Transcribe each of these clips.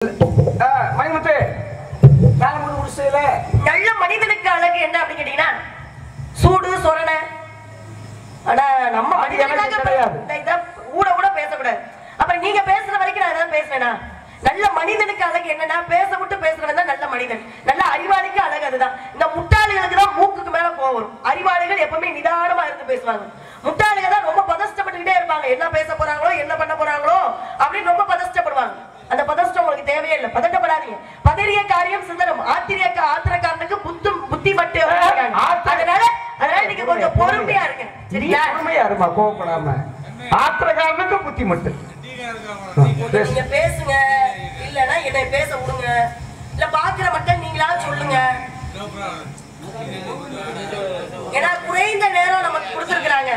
மணிமுத்து நல்ல மனிதனுக்கு அழகு என்ன அப்படின்னு கேட்டீங்கன்னா சூடு சொரணை. ஆனா நம்ம ஊட ஊட பேசக்கூடாது. அப்புறம் நீங்க பேசுற வரைக்கும் நான் ஏதாவது பேசுறேனா? நல்ல மனிதனுக்கு அழகு என்னன்னா பேச விட்டு பேசுறவன் தான் நல்ல மனிதன். நல்ல அறிவாளிக்கு அழகு அதுதான். இந்த முட்டாளிகளுக்கு தான் மூக்குக்கு மேல கோவம் வரும். அறிவாளிகள் எப்பவுமே நிதானமா இருந்து பேசுவாங்க. முட்டாளிகள் தான் ரொம்ப பதஷ்டப்பட்டுக்கிட்டே இருப்பாங்க. என்ன பேச போறாங்களோ என்ன பண்ண போறாங்களோ அப்படின்னு ரொம்ப பதஷ்டப்படுவாங்க. அந்த பதஷ்டம் உங்களுக்கு தேவையே இல்லை. பதட்டப்படாதீங்க. பதறிய காரியம் சிதறும். ஆத்திரக்காரனுக்கு புத்தி மட்டும். அதனால நீங்க கொஞ்சம் பொறுமையா இருங்க. சரியா? பொறுமையா இருமா, கோவப்படாம. ஆத்திரக்காரனுக்கு புத்தி மட்டும். நீங்க பேசுங்க, இல்லன்னா என்னை பேச விடுங்க. இல்ல பாக்குற மக்கள் நீங்களா சொல்லுங்க. ஏன்னா குறைந்த நேரம் நமக்கு கொடுத்திருக்காங்க.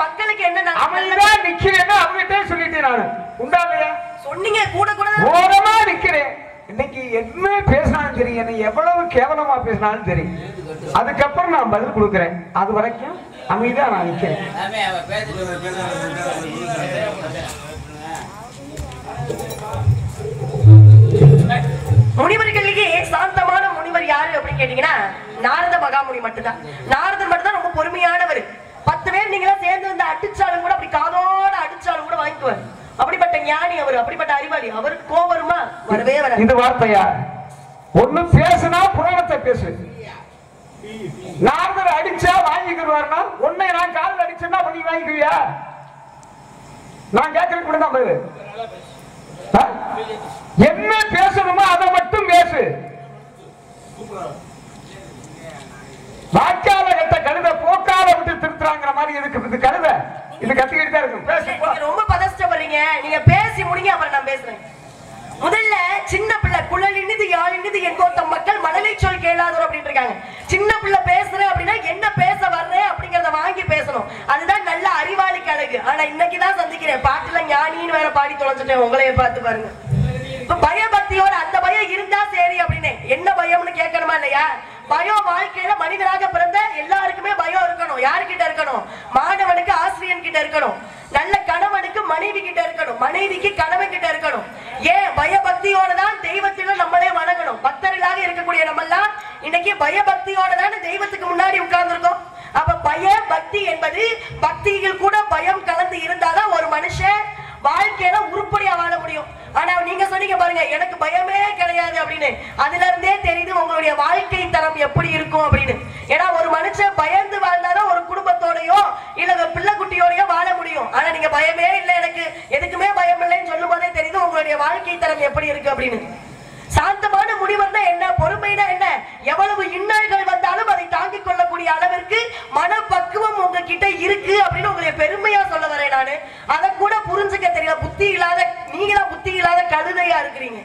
மக்களுக்கு என்ன அமைதியா நிக்கிறேன்னு அவங்ககிட்ட சொல்லிட்டேன் நானு. உண்டா இல்லையா? சொன்னீங்க கூட கூட ஓரமா நிக்கிறேன். இன்னைக்கு என்ன பேசினாலும் தெரியும், என்ன எவ்வளவு கேவலமா பேசினாலும் தெரியும். அதுக்கப்புறம் நான் பதில் கொடுக்கிறேன். அது வரைக்கும் அமைதியா நான் நிக்கிறேன். முனிவர்களுக்கு சாந்தமான முனிவர் யாரு அப்படின்னு கேட்டீங்கன்னா நாரத மகாமுனி மட்டும்தான். நாரதன் மட்டும்தான் ரொம்ப பொறுமையானவர். 10 பேர் நீங்களா சேர்ந்து வந்து அடிச்சாலும் கூட அப்படி காதோட அடிச்சாலும் கூட வாங்கிக்குவார். அப்படிப்பட்ட ஞானி அவர், அப்படிப்பட்ட அறிவாளி. அவருக்கு கோபம் வருமா? வரவே வர. இந்த வார்த்தையா ஒண்ணு பேசுனா புராணத்தை பேசு. நாரதர் அடிச்சா வாங்கிக்குவாருன்னா உன்னை நான் காலில் அடிச்சேன்னா நீ வாங்கிக்குவியா? நான் கேட்கறது கூட தான் பதில். என்ன பேசணுமோ அதை மட்டும் பேசு. வாக்கால கட்ட கழுத போக்கால விட்டு திருத்துறாங்கிற மாதிரி இருக்கு. கழுத இது கத்திக்கிட்டு தான் இருக்கும். பேச ரொம்ப பதஷ்டப்படுறீங்க. நீங்க பேசி முடிங்க, அப்புறம் நான் பேசுறேன். முதல்ல சின்ன பிள்ளை குழல் இனிது யாழ் இனிது எங்கோத்த மக்கள் மழலை சொல் கேளாதோர் அப்படின்னு இருக்காங்க. சின்ன பிள்ளை பேசுறேன் அப்படின்னா என்ன பேச வர்றேன் அப்படிங்கறத வாங்கி பேசணும். அதுதான் நல்ல அறிவாளிக்கு அழகு. ஆனா இன்னைக்குதான் சந்திக்கிறேன். பாட்டுல ஞானின்னு வேற பாடி தொலைச்சிட்டேன். உங்களையே பார்த்து பாருங்க. இப்ப பயபக்தியோட அந்த பயம் இருந்தா சரி அப்படின்னு. என்ன பயம்னு கேட்கணுமா இல்லையா? பயம் வாழ்க்கையில மனிதனாக பிறந்த எல்லாருக்குமே பயம் இருக்கணும். யாருக்கிட்ட இருக்கணும்? மாணவனுக்கு ஆசிரியன் கிட்ட இருக்கணும். நல்ல கணவனுக்கு மனைவி கிட்ட இருக்கணும். மனைவிக்கு கணவன் கிட்ட இருக்கணும். ஏன் பயபக்தியோட தான் தெய்வத்திலும் நம்மளே வணங்கணும். பக்தர்களாக இருக்கக்கூடிய நம்ம எல்லாம் இன்னைக்கு பயபக்தியோட தான் தெய்வத்துக்கு முன்னாடி உட்கார்ந்து இருக்கோம். அப்ப பய பக்தி என்பது பக்தியில் கூட பயம் கலந்து இருந்தாதான் ஒரு மனுஷன் வாழ்க்கையில உருப்படியா வாழ முடியும். ஆனா நீங்க சொன்னீங்க பாருங்க, எனக்கு பயமே கிடையாது அப்படின்னு. அதுல இருந்தே தெரியுது உங்களுடைய வாழ்க்கை தரம் எப்படி இருக்கும் அப்படின்னு. ஏன்னா ஒரு மனுஷன் பயந்து வாழ்ந்தாதான் ஒரு குடும்பத்தோடயோ இல்ல பிள்ளை குட்டியோடயோ வாழ முடியும். ஆனா நீங்க பயமே இல்லை, எனக்கு எதுக்குமே பயம் இல்லைன்னு சொல்லும் போதே தெரியுது உங்களுடைய வாழ்க்கை தரம் எப்படி இருக்கு அப்படின்னு. சாந்தமான முனிவர்னா என்ன? பொறுமைனா என்ன? எவ்வளவு இன்னல்கள் வந்தாலும் அதை தாங்கிக் கொள்ளக்கூடிய அளவிற்கு மனப்பக்குவம் உங்ககிட்ட இருக்கு அப்படின்னு உங்களை பெருமையா சொல்ல வரேன் நானு. அதை கூட புரிஞ்சுக்க தெரியல. புத்தி இல்லாத நீங்கதான் புத்தி இல்லாத கழுதையா இருக்கிறீங்க.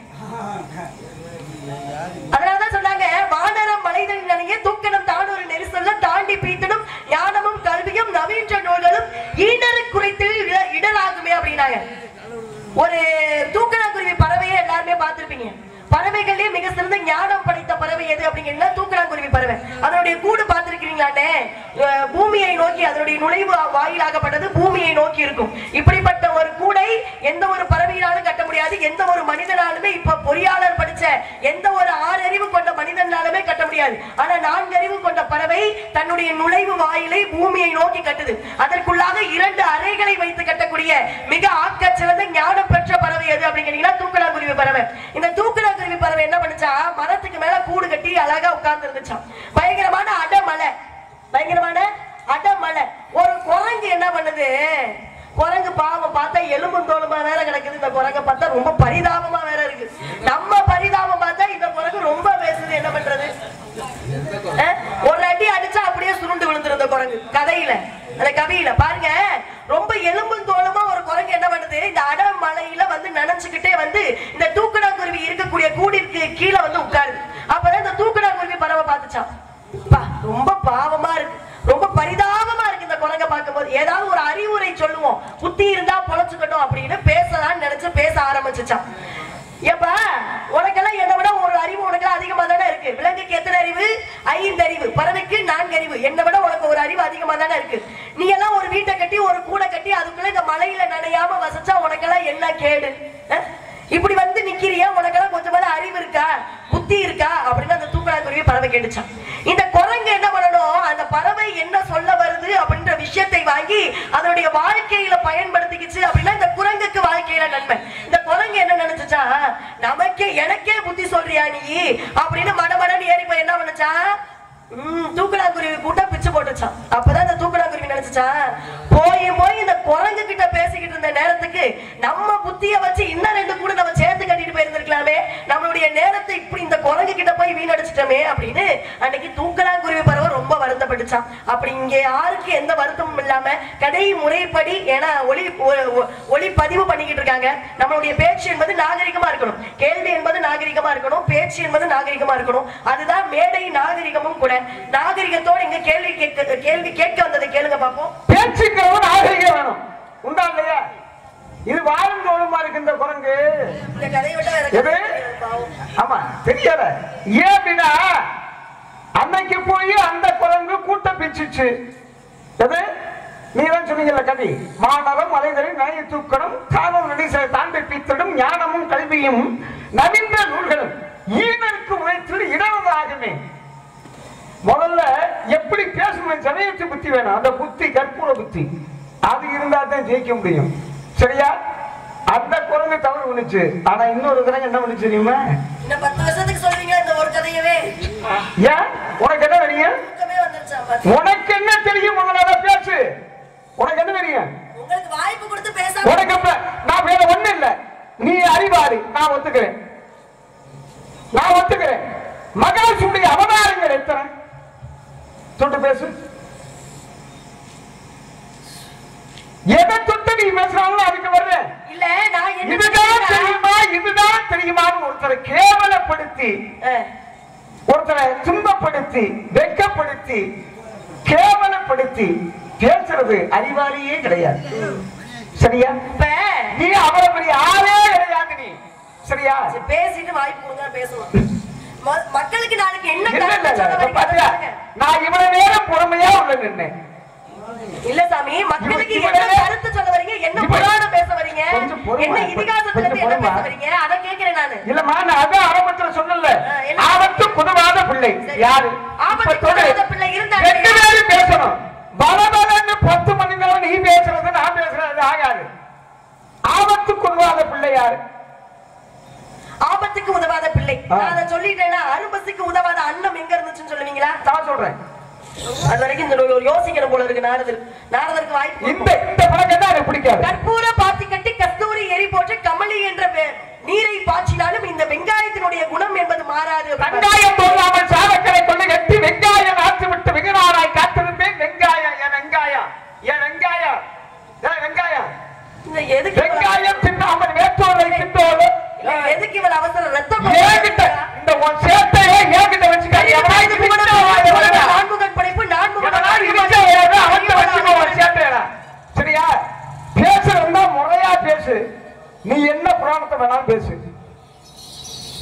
அதனாலதான் சொன்னாங்க, வானரம் மலைதனின் நிலையே தூக்கணம் தான் ஒரு நெரிசல்ல தாண்டி பீத்தனும் ஞானமும் கல்வியும் நவீன நூல்களும் ஈனரு குறைத்து இடலாகுமே அப்படின்னாங்க. ஒரு தூக்கணாங்குருவி பறவையை எல்லாருமே பார்த்திருப்பீங்க. பறவைகளே மிக சிறந்த ஞானம் படைத்த பறவை எது அப்படிங்கன்னா தூக்கணாங்குருவி பறவை. அதனுடைய கூடு பார்த்திருக்கிறீங்களானே? பூமியை நோக்கி அதனுடைய நுழைவு வாயிலாகப்பட்டது பூமியை நோக்கி இருக்கும். இப்படிப்பட்ட ஒரு கூடை எந்த ஒரு பறவையினாலும் கட்ட முடியாது. எந்த ஒரு மனிதனாலுமே இப்ப பொறியாளர் படிச்ச எந்த ஒரு 6 அறிவு கொண்ட மனிதனாலுமே கட்ட முடியாது. ஆனா 4 அறிவு கொண்ட பறவை தன்னுடைய நுழைவு வாயிலை பூமியை நோக்கி கட்டுது. அதற்குள்ளாக 2 அறைகளை வைத்து கட்டக்கூடிய மிக ஆக்க சிறந்த ஞானம் பெற்ற பறவை எது அப்படின்னு கேட்டீங்கன்னா தூக்கணாங்குருவி பறவை. இந்த தூக்கணாங்குருவி பறவை என்ன பண்ணுச்சா, மரத்துக்கு மேல கூடு கட்டி அழகா உட்கார்ந்து இருந்துச்சாம். பயங்கரமான அடமலை. ஒரு குரங்கு என்ன பண்ணுது? குரங்கு பாவம் பார்த்தா எலும்பும் தோலுமா வேற கிடக்குது. இந்த குரங்க பார்த்தா ரொம்ப பரிதாபமா வேற இருக்கு. நம்ம பரிதாபம் பார்த்தா இந்த குரங்கு ரொம்ப பேசுது. என்ன பண்றது? ஒரு அடி அடிச்சா அப்படியே சுருண்டு விழுந்துருந்த குரங்கு. கதையில அந்த கவியில பாருங்க, ரொம்ப எலும்பும் தோலுமா ஒரு குரங்கு என்ன பண்ணுது? இந்த அடமலையில வந்து நினைச்சுக்கிட்டே வந்து இந்த தூக்கணாங்குருவி இருக்கக்கூடிய கூடிற்கு கீழே வந்து உட்காருது. அப்பதான் இந்த தூக்கணாங்குருவி பறவை பார்த்துச்சான். ரொம்ப பாவமா இருக்கு, ரொம்ப பரிதாபமா இருக்கு இந்த குரங்க பார்க்கும்போது. ஏதாவது ஒரு அறிவுரை சொல்லுவோம், புத்தி இருந்தா பொழைச்சுக்கட்டும் அப்படின்னு பேசலாம்னு நினைச்சு பேச ஆரம்பிச்சுச்சான். எப்ப உனக்கெல்லாம் என்னை விட ஒரு அறிவு உனக்கெல்லாம் அதிகமா தானே இருக்கு. விலங்குக்கு எத்தனை அறிவு? 5 அறிவு. பறவைக்கு 4 அறிவு. என்னை விட உனக்கு ஒரு அறிவு அதிகமா தானே இருக்கு. நீ எல்லாம் ஒரு வீட்டை கட்டி ஒரு கூடை கட்டி அதுக்குள்ள இந்த மலையில நனையாம வசிச்சா உனக்கெல்லாம் என்ன கேடு? இப்படி வந்து நிக்கிறியா, உனக்கெல்லாம் கொஞ்சமாவது அறிவு இருக்கா, புத்தி இருக்கா அப்படின்னு அந்த தூக்கணாங்குருவி பறவை கேட்டுச்சான். இந்த குரங்கு என்ன பண்ணணும், அந்த பறவை என்ன சொல்ல வருது அப்படின்ற விஷயத்தை வாங்கி அதனுடைய வாழ்க்கையில பயன்படுத்திக்கிச்சு அப்படின்னா இந்த குரங்குக்கு வாழ்க்கையில நன்மை. இந்த குரங்கு என்ன நினைச்சுச்சா, எனக்கே புத்தி சொல்றியா நீ அப்படின்னு மடமடன்னு ஏறி போய் என்ன பண்ணுச்சா, தூக்கணாங்குருவி கூட்டம் பிச்சு போட்டுச்சான். அப்பதான் இந்த தூக்கணாங்குருவி நினைச்சுச்சா, போய் இந்த குரங்கு கிட்ட பேசிக்கிட்டு இருந்த நேரத்துக்கு நம்ம புத்திய வச்சு இன்னும் 2 கூட நம்ம சேர்த்து கட்டிட்டு போயிருந்திருக்கலாமே, நம்மளுடைய நேரத்தை இப்படி இந்த குரங்கு கிட்ட போய் வீணடிச்சிட்டோமே அப்படின்னு அன்னைக்கு தூக்கணாங்குருவி பறவை ரொம்ப வருத்தப்பட்டுச்சான். அப்படி இங்க யாருக்கு எந்த வருத்தமும் இல்லாம கடை முறைப்படி, ஏன்னா ஒளி பதிவு பண்ணிக்கிட்டு இருக்காங்க, நம்மளுடைய பேச்சு என்பது நாகரிகமா இருக்கணும், கேள்வி என்பது நாகரிகமா இருக்கணும், பேச்சு என்பது நாகரிகமா இருக்கணும். அதுதான் மேடை நாகரிகமும் கூட. நாகரிகத்தோடு இங்க கேள்வி கேட்க வந்ததை கேளுங்க பாப்போம். பேச்சுக்கிறவங்க நாகரிகம் வேணும், உண்டா இல்லையா? இது வாழும் தோழுமா இருக்கு இந்த குரங்கு. இந்த கதையை விட ஆமா தெரியல. ஏன் அப்படின்னா அன்னைக்கு போய் அந்த குரங்கு கூட்ட பிச்சுச்சு. எது நீதான் சொன்னீங்கல்ல கவி, மாணவம் மலைகளில் நனைய தூக்கணும், காவல் நடிசை தாண்டி பித்திடும் ஞானமும் கல்வியும் நவீன நூல்களும் ஈனருக்கு உழைத்து இடவதாகுமே. முதல்ல எப்படி பேசணும், சமயத்து புத்தி வேணும். அந்த புத்தி கற்பூர புத்தி, அது இருந்தா தான் ஜெயிக்க முடியும். சரியா? அந்த குரங்கு தவறு பண்ணுச்சு. ஆனா இன்னொரு குரங்கு என்ன பண்ணுச்சு தெரியுமா? இந்த 10 வருஷத்துக்கு சொல்றீங்க இந்த ஒரு கதையவே. ஏன் உனக்கு என்ன தெரியும்? உனக்கு என்ன தெரியும்? முதல்ல பேசு. உனக்கு என்ன தெரியும்? உங்களுக்கு வாய்ப்பு கொடுத்து பேச. உனக்கு நான் வேற ஒண்ணு இல்ல, நீ அறிவாளி, நான் ஒத்துக்கிறேன். மகாசுடைய அவதாரங்கள் எத்தனை? தொட்டு பேசு. எதை தொட்டு நீ பேசுறாலும் அதுக்கு வர்ற இல்ல. நான் இதுதான் தெரியுமான்னு ஒருத்தரை கேவலப்படுத்தி, ஒருத்தரை துன்பப்படுத்தி, வெட்கப்படுத்தி, கேவலப்படுத்தி பேசுறது அறிவாளியே கிடையாது. சரியா? நீ அவரை பெரிய ஆளே கிடையாது நீ. சரியா? பேசிட்டு வாய்ப்பு கொடுங்க பேசணும். மக்களுக்கு நாளைக்கு என்ன நான் இவ்வளவு நேரம் பொறுமையா உள்ள நின்னேன். இல்ல சாமி, மக்களுக்கு என்ன கருத்து சொல்ல வரீங்க, என்ன புராணம் பேச வரீங்க, என்ன இதிகாசத்துல இருந்து என்ன பேச வரீங்க, அத கேக்குறேன் நானு. இல்லம்மா, நான் அத ஆரம்பத்துல சொன்னல. ஆபத்து குதவாத பிள்ளை யாரு? ஆபத்து குதவாத பிள்ளை இருந்தா 2 பேரும் பேசணும். பலபலன்னு 10 மணி நேரம் நீ பேசுறது நான் பேசுறது ஆகாது. ஆபத்து குதவாத பிள்ளை யாரு? ஆபத்துக்கு உதவாத பிள்ளை. நான் அத சொல்லிட்டேன்னா அரும்பசிக்கு உதவாத அன்னம் எங்க இருந்துச்சுன்னு சொல்லுவீங்களா? நான் சொல்றேன். அது வரைக்கும் இந்த யோசிக்கணும் போல இருக்கு. நாரதருக்கு வாய்ப்பு. இந்த பழக்கம் தான் எனக்கு பிடிக்காது. கற்பூர பாத்தி கட்டி கஸ்தூரி எரி போட்டு கமலி என்ற நீரை பாய்ச்சினாலும் இந்த வெங்காயத்தினுடைய குணம் என்பது மாறாது. வெங்காயம் போடாமல் சாதக்கரை கொண்டு கட்டி வெங்காயம் ஆற்று விட்டு வெகுநாளாய் காத்திருந்தேன். வெங்காயம் என் வெங்காயம் என் வெங்காயம் என் வெங்காயம். இந்த எதுக்கு வெங்காயம் தின்னாமல் வேற்றோலை தின்னோடு எதுக்கு இவள் அவசரம்? ரத்தம் ஏகிட்ட இந்த சேட்டையை ஏகிட்ட வச்சுக்காது. நான்முகன் படைப்பு நான்முகன் சேட்டையா? சரியா? பேசுறா முறையா பேசு. நீ என்ன புராணத்தை வேணாலும் பேசு.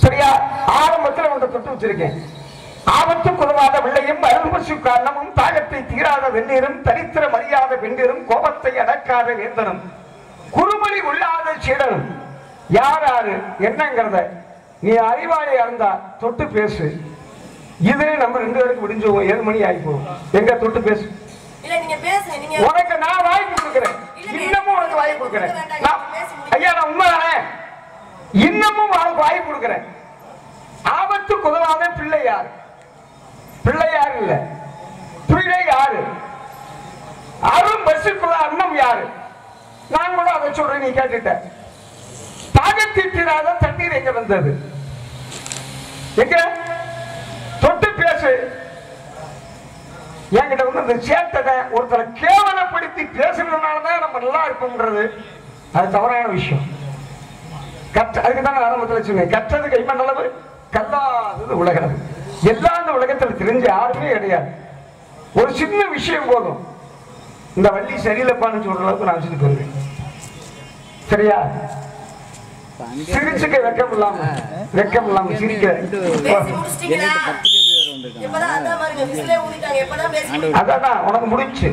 சரியா? ஆரம்பத்தில் உன்னை தொட்டு வச்சிருக்கேன். ஆபத்து குதவாத பிள்ளையும் அருள்பசு காரணமும் தாகத்தை தீராத வெந்நீரும் தரித்திர மரியாத பெண்ணீரும் கோபத்தை அடக்காத வேந்தனும் குறுமொழி உள்ளாத சீடனும் யாரு என்னங்கிறத நீ அறிவாளியா இருந்தா தொட்டு பேசு. இது நம்ம 2 பேருக்கு முடிஞ்சுவோம். 7 மணி ஆகி போகும். எங்க தொட்டு பேசு. உனக்கு நான் வாய்ப்பு கொடுக்கிறேன். இன்னமும் உனக்கு வாய்ப்பு கொடுக்கிறேன். ஐயா நான் உண்மைதானே? இன்னமும் உனக்கு வாய்ப்பு கொடுக்கிறேன். ஆபத்து குதவாத பிள்ளை யாரு? பிள்ளை யாரு இல்ல, பிள்ளை யாரு? அரும் பசுக்குள்ள அன்னம் யாரு? நான் கூட அதை சொல்றேன், நீ கேட்டுட்ட. தாகத்தீராத தண்ணீர் எங்க வந்தது? எங்க? தொட்டு பேசு. என்கிட்ட வந்து அந்த சேட்டை ஒருத்தரை கேவலப்படுத்தி பேசுறதுனாலதான் நம்ம நல்லா இருப்போம்ன்றது அது தவறான விஷயம். அதுக்குதான் ஆரம்பத்தில் சொன்னேன், கற்றது கைமண்டளவு கல்லாதது உலகம். எல்லாம் இந்த உலகத்தில் தெரிஞ்ச யாருமே கிடையாது. ஒரு சின்ன விஷயம் போதும், இந்த வள்ளி சரியில்லைப்பான்னு சொல்ற அளவுக்கு நான் வச்சுட்டு போயிருக்கேன். சரியா? சிரிச்சுக்க வெக்கம் இல்லாம சிரிக்க. அதான் உனக்கு முடிச்சு.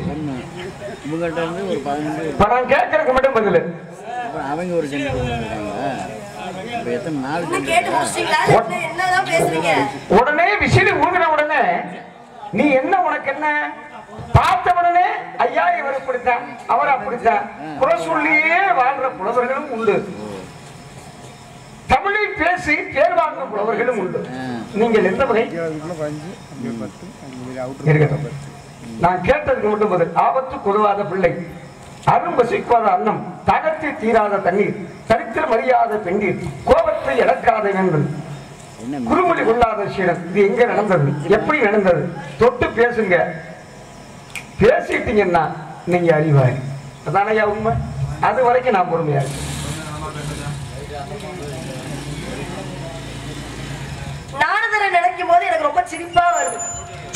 நான் கேட்கறதுக்கு மட்டும் பதில். அவங்க ஒரு கேட்டு முடிச்சிட்டீங்களா? என்னதான் பேசுறீங்க? உடனே விசிறி ஊதின உடனே நீ என்ன, உனக்கு என்ன? பார்த்த உடனே ஐயா இவர் அப்படித்தான், அவர் அப்படித்தான் குறை சொல்லியே வாழ்ற புலவர்களும் உண்டு. தமிழை பேசி பேர் வாங்கும் புலவர்களும் உண்டு. நீங்கள் எந்த வகை? நான் கேட்டதுக்கு மட்டும் பதில். ஆபத்து குதவாத பிள்ளை, அரும் வசிக்காத அன்னம், தகத்தை தீராத தண்ணீர், சரித்திரம் அறியாத பெண்ணீர், கோபத்தை இழக்காத வேந்தன், குறுமொழி கொள்ளாத சீடன். இது எங்க நடந்தது? எப்படி நடந்தது? தொட்டு பேசுங்க. பேசிட்டீங்கன்னா நீங்க அறிவாய். அதானையா உண்மை. அது வரைக்கும் நான் பொறுமையா இருக்கேன். நாரதரை நினைக்கும் போது எனக்கு ரொம்ப சிரிப்பா வருது.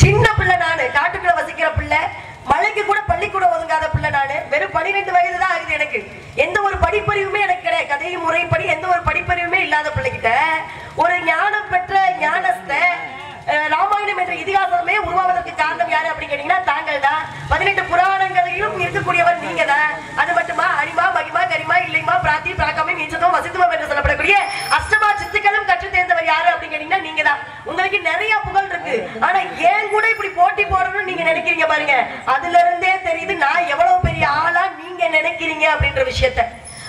சின்ன பிள்ளை நானு, காட்டுக்குள்ள வசிக்கிற பிள்ளை, மலைக்கு கூட பள்ளிக்கூடம் ஒதுங்காத பிள்ளை நானு. வெறும் 12 வயது தான் ஆகுது எனக்கு. எந்த ஒரு படிப்பறிவுமே எனக்கு கிடையாது. கதை முறைப்படி எந்த ஒரு படிப்பறிவுமே இல்லாத பிள்ளைகிட்ட ஒரு ஞானம் பெற்ற ஞானஸ்த ராமாயணம் என்ற இதிகாசமே உருவாவதற்கு காரணம் யாரு அப்படின்னு கேட்டீங்கன்னா தாங்கள் தான். 18 புராணங்களையும் இருக்கக்கூடியவர் நீங்க தான். அது மட்டுமா? அனிமா, மகிமா, கரிமா, இல்லைமா, பிராத்தி, பிராக்காமி, நீச்சதம், வசித்துவம் என்று சொல்லப்படக்கூடிய அஷ்டமா சித்துக்களும் கற்று தேர்ந்தவர் யாரு அப்படின்னு கேட்டீங்கன்னா நீங்க தான். உங்களுக்கு நிறைய புகழ் இருக்கு. ஆனா ஏன் கூட இப்படி போட்டி போடணும்னு நீங்க நினைக்கிறீங்க பாருங்க. அதுல இருந்தே தெரியுது நான் எவ்வளவு பெரிய ஆளா நீங்க நினைக்கிறீங்க அப்படின்ற விஷயத்த.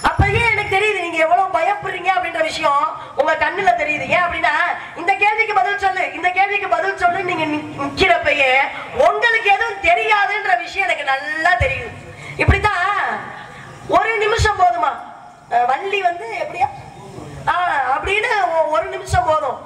அப்பயே எனக்கு தெரியுது நீங்க எவ்வளவு பயப்படுறீங்க அப்படின்ற விஷயம் உங்க கண்ணுல தெரியுது. ஏன் அப்படின்னா இந்த கேள்விக்கு பதில் சொல்லு, இந்த கேள்விக்கு பதில் சொல்லு நீங்க நிக்கிறப்பயே உங்களுக்கு எதுவும் தெரியாதுன்ற விஷயம் எனக்கு நல்லா தெரியுது. இப்படித்தான் ஒரு நிமிஷம் போதுமா? வள்ளி வந்து எப்படியா அப்படின்னு ஒரு நிமிஷம் போதும்.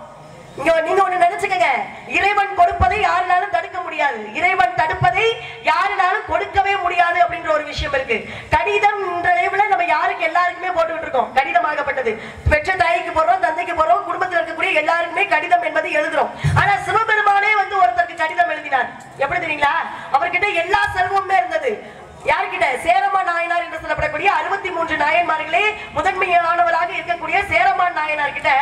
நீங்க ஒண்ணு நினைச்சுக்கங்க, இறைவன் கொடுப்பதை யாருனாலும் தடுக்க முடியாது, இறைவன் தடுப்பதை யாருனாலும் கொடுக்கவே முடியாது அப்படின்ற ஒரு விஷயம் இருக்கு. கடிதம் என்ற அளவுல நம்ம யாருக்கு எல்லாருக்குமே போட்டுக்கிட்டு இருக்கோம். கடிதமாகப்பட்டது பெற்ற தாய்க்கு போறோம், தந்தைக்கு போறோம், குடும்பத்தில் இருக்கக்கூடிய எல்லாருக்குமே கடிதம் என்பது எழுதுறோம். ஆனா சிவபெருமானே வந்து ஒருத்தருக்கு கடிதம் எழுதினார். எப்படி தெரியுங்களா? அவர்கிட்ட எல்லா செல்வமுமே இருந்தது. யாருக்கிட்ட? சேரமான் நாயனார் என்று சொல்லப்படக்கூடிய 63 நாயன்மார்களே முதன்மையானவராக இருக்கக்கூடிய சேரமான் நாயனார் கிட்ட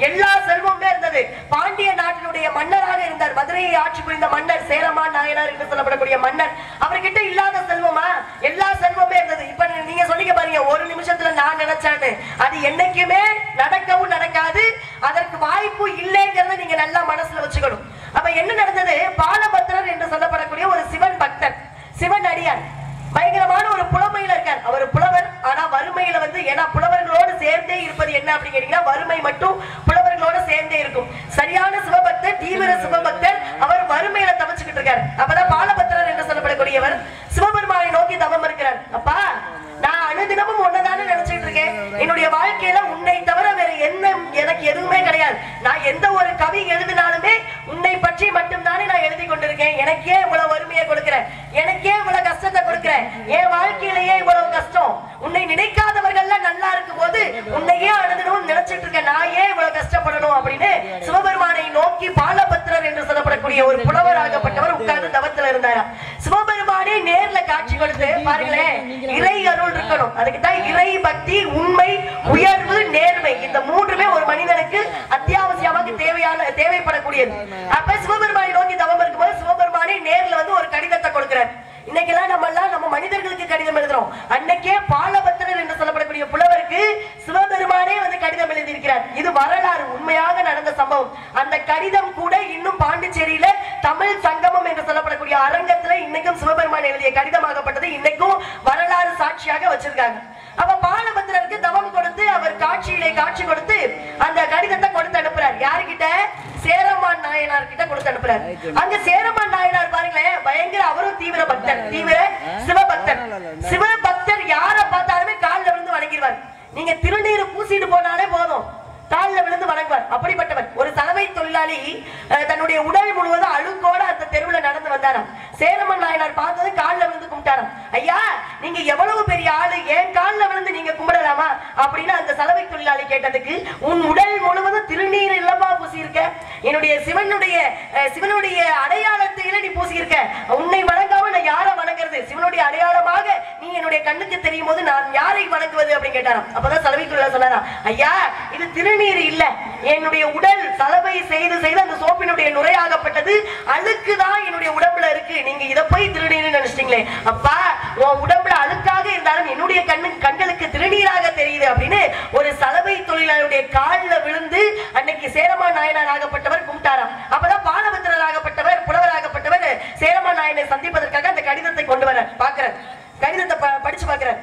எல்லா செல்வமுமே இருந்தது. பாண்டிய நாட்டினுடைய மன்னராக இருந்தார். மதுரையை ஆட்சி புரிந்த மன்னர் சேரமான் நாயனார் என்று சொல்லப்படக்கூடிய மன்னர். அவர்கிட்ட இல்லாத செல்வமா? எல்லா செல்வமே இருந்தது. இப்ப நீங்க சொன்னீங்க பாருங்க, ஒரு நிமிஷத்துல நான் நினைச்சான்னு. அது என்னைக்குமே நடக்கவும் நடக்காது, அதற்கு வாய்ப்பு இல்லைங்கிறத நீங்க நல்லா மனசுல வச்சுக்கணும். அப்ப என்ன நடந்தது? பாலபத்திரர் என்று சொல்லப்படக்கூடிய ஒரு சிவன் பக்தர், சிவன் அடியார், பயங்கரமான ஒரு புலமையில இருக்கார். அவர் புலவர், ஆனா வறுமையில வந்து, ஏன்னா புலவர்களோடு சேர்ந்தே இருப்பது என்ன அப்படின்னு கேட்டீங்கன்னா வறுமை மட்டும் புலவர்களோட சேர்ந்தே இருக்கும். சரியான சிவபக்தர், தீவிர சிவபக்தர், அவர் வறுமையில தவிச்சுக்கிட்டு இருக்காரு. அப்பதான் பாலபத்திரர் என்று சொல்லப்படக்கூடியவர் சிவபெருமானை நோக்கி தவம் இருக்கிறார். அப்பா, நான் அனுதினமும் ஒன்னதானே நினைச்சிட்டு இருக்கேன். என்னுடைய வாழ்க்கையில உன்னை தவிர வேற என்ன எனக்கு எதுவுமே கிடையாது. நான் எந்த ஒரு கவி எழுதினாலுமே உன்னை பற்றி மட்டும்தானே நான் எழுதி கொண்டிருக்கேன். எனக்கே இவ்வளவு வறுமையை கொடுக்கிறேன், எனக்கே இவ்வளவு கஷ்டத்தை கொடுக்கிறேன், என் வாழ்க்கையிலேயே இவ்வளவு கஷ்டம். உன்னை நினைக்காதவர்கள் நல்லா இருக்கும் போது உன்னையே அணுகணும்னு நினைச்சிட்டு இருக்கேன், நான் ஏன் இவ்வளவு கஷ்டப்படணும் அப்படின்னு சிவபெருமானை நோக்கி பாலபத்திரர் என்று சொல்லப்படக்கூடிய ஒரு புலவராகப்பட்டவர் உட்கார்ந்து தவத்துல இருந்தாரா. சிவபெருமானே நேர்ல காட்சி கொடுத்து பாருங்களேன், இறை அருள் இருக்கணும். அதுக்குதான் இறை பக்தி, உண்மை, உயர்வு, நேர்மை, இந்த மூன்றுமே ஒரு மனிதனுக்கு அத்தியாவசியமாக தேவைப்படக்கூடியது. அப்ப சிவபெருமானை நோக்கி தவம் இருக்கும்போது சிவபெருமானே நேர்ல வந்து ஒரு கடிதத்தை கொடுக்கிறார். இன்னைக்கெல்லாம் நம்ம மனிதர்களுக்கு கடிதம் எழுதுறோம். அன்னைக்கே பாலபத்திரர் என்று சொல்லப்படக்கூடிய புலவருக்கு சிவபெருமானே வந்து கடிதம் எழுதியிருக்கிறார். இது வரலாறு, உண்மையாக நடந்த சம்பவம். அந்த கடிதம் கூட இன்னும் பாண்டிச்சேரியில தமிழ் சங்கமம் என்று சொல்லப்படக்கூடிய அரங்கத்துல இன்னைக்கும் சிவபெருமான் எழுதிய கடிதமாகப்பட்டது இன்னைக்கும் வரலாறு சாட்சியாக வச்சிருக்காங்க. அப்ப பாலபத்திரருக்கு தவம் கொடுத்து அவர் காட்சி கொடுத்து அந்த கடிதத்தை கொடுத்து அனுப்புறார். யாருக்கிட்ட? சேரமான் நாயனார் கிட்ட கொடுத்து அனுப்புறார். அங்க சேரமான் நாயனார் பாருங்களேன், பயங்கர, அவரும் தீவிர பக்தர், தீவிர சிவபக்தர். சிவபக்தர் யாரை பார்த்தாலுமே காலில் விழுந்து வணங்கிடுவார். நீங்க திருநீர் பூசிட்டு போனாலே போதும், காலில் விழுந்து வணங்குவார். அப்படிப்பட்டவர் ஒரு சலவை தொழிலாளி தன்னுடைய உடல் முழுவதும் அழுக்கோட அந்த தெருவில் நடந்து வந்தாராம். சேரமான் நாயனார் பார்த்தது காலில் விழுந்து கும்பிட்டாராம். ஐயா, நீங்க எவ்வளவு பெரிய ஆளு, ஏன் காலில் விழுந்து நீங்க கும்பிடலாமா அப்படின்னு அந்த சலவை தொழிலாளி கேட்டதுக்கு, உன் உடல் முழுவதும் திருநீர் இல்லமா பூசியிருக்க, என்னுடைய சிவனுடைய அடையாளத்தையில நீ பூசியிருக்க, உன்னை வணங்காம நான் யாரை வணங்குறது? சிவனுடைய அடையாளமாக நீ என்னுடைய கண்ணுக்கு தெரியும் போது நான் யாரை வணங்குவது அப்படின்னு கேட்டாராம். அப்பதான் சலவை தொழிலாளி சொன்னாராம், ஐயா, இது திருநீர் இல்ல, என்னுடைய உடல் சலவை செய்து அந்த சோப்பினுடைய நுரையாகப்பட்டது அழுக்குதான் என்னுடைய உடம்புல இருக்கு, நீங்க இதை போய் திருநீர் நினைச்சிட்டீங்களே. அப்பா, உன் உடம்புல எவ்வளவு அழுக்காக இருந்தாலும் என்னுடைய கண்களுக்கு திருநீராக தெரியுது அப்படின்னு ஒரு சலவை தொழிலாளருடைய காலில் விழுந்து அன்னைக்கு சேரமான் நாயனார் ஆகப்பட்டவர் கும்பிட்டாராம். அப்பதான் பாலபத்திரர் ஆகப்பட்டவர் புலவர் ஆகப்பட்டவர் சேரமான் நாயனை சந்திப்பதற்காக அந்த கடிதத்தை கொண்டு வர பாக்குறார். கடிதத்தை படிச்சு பாக்குறார்.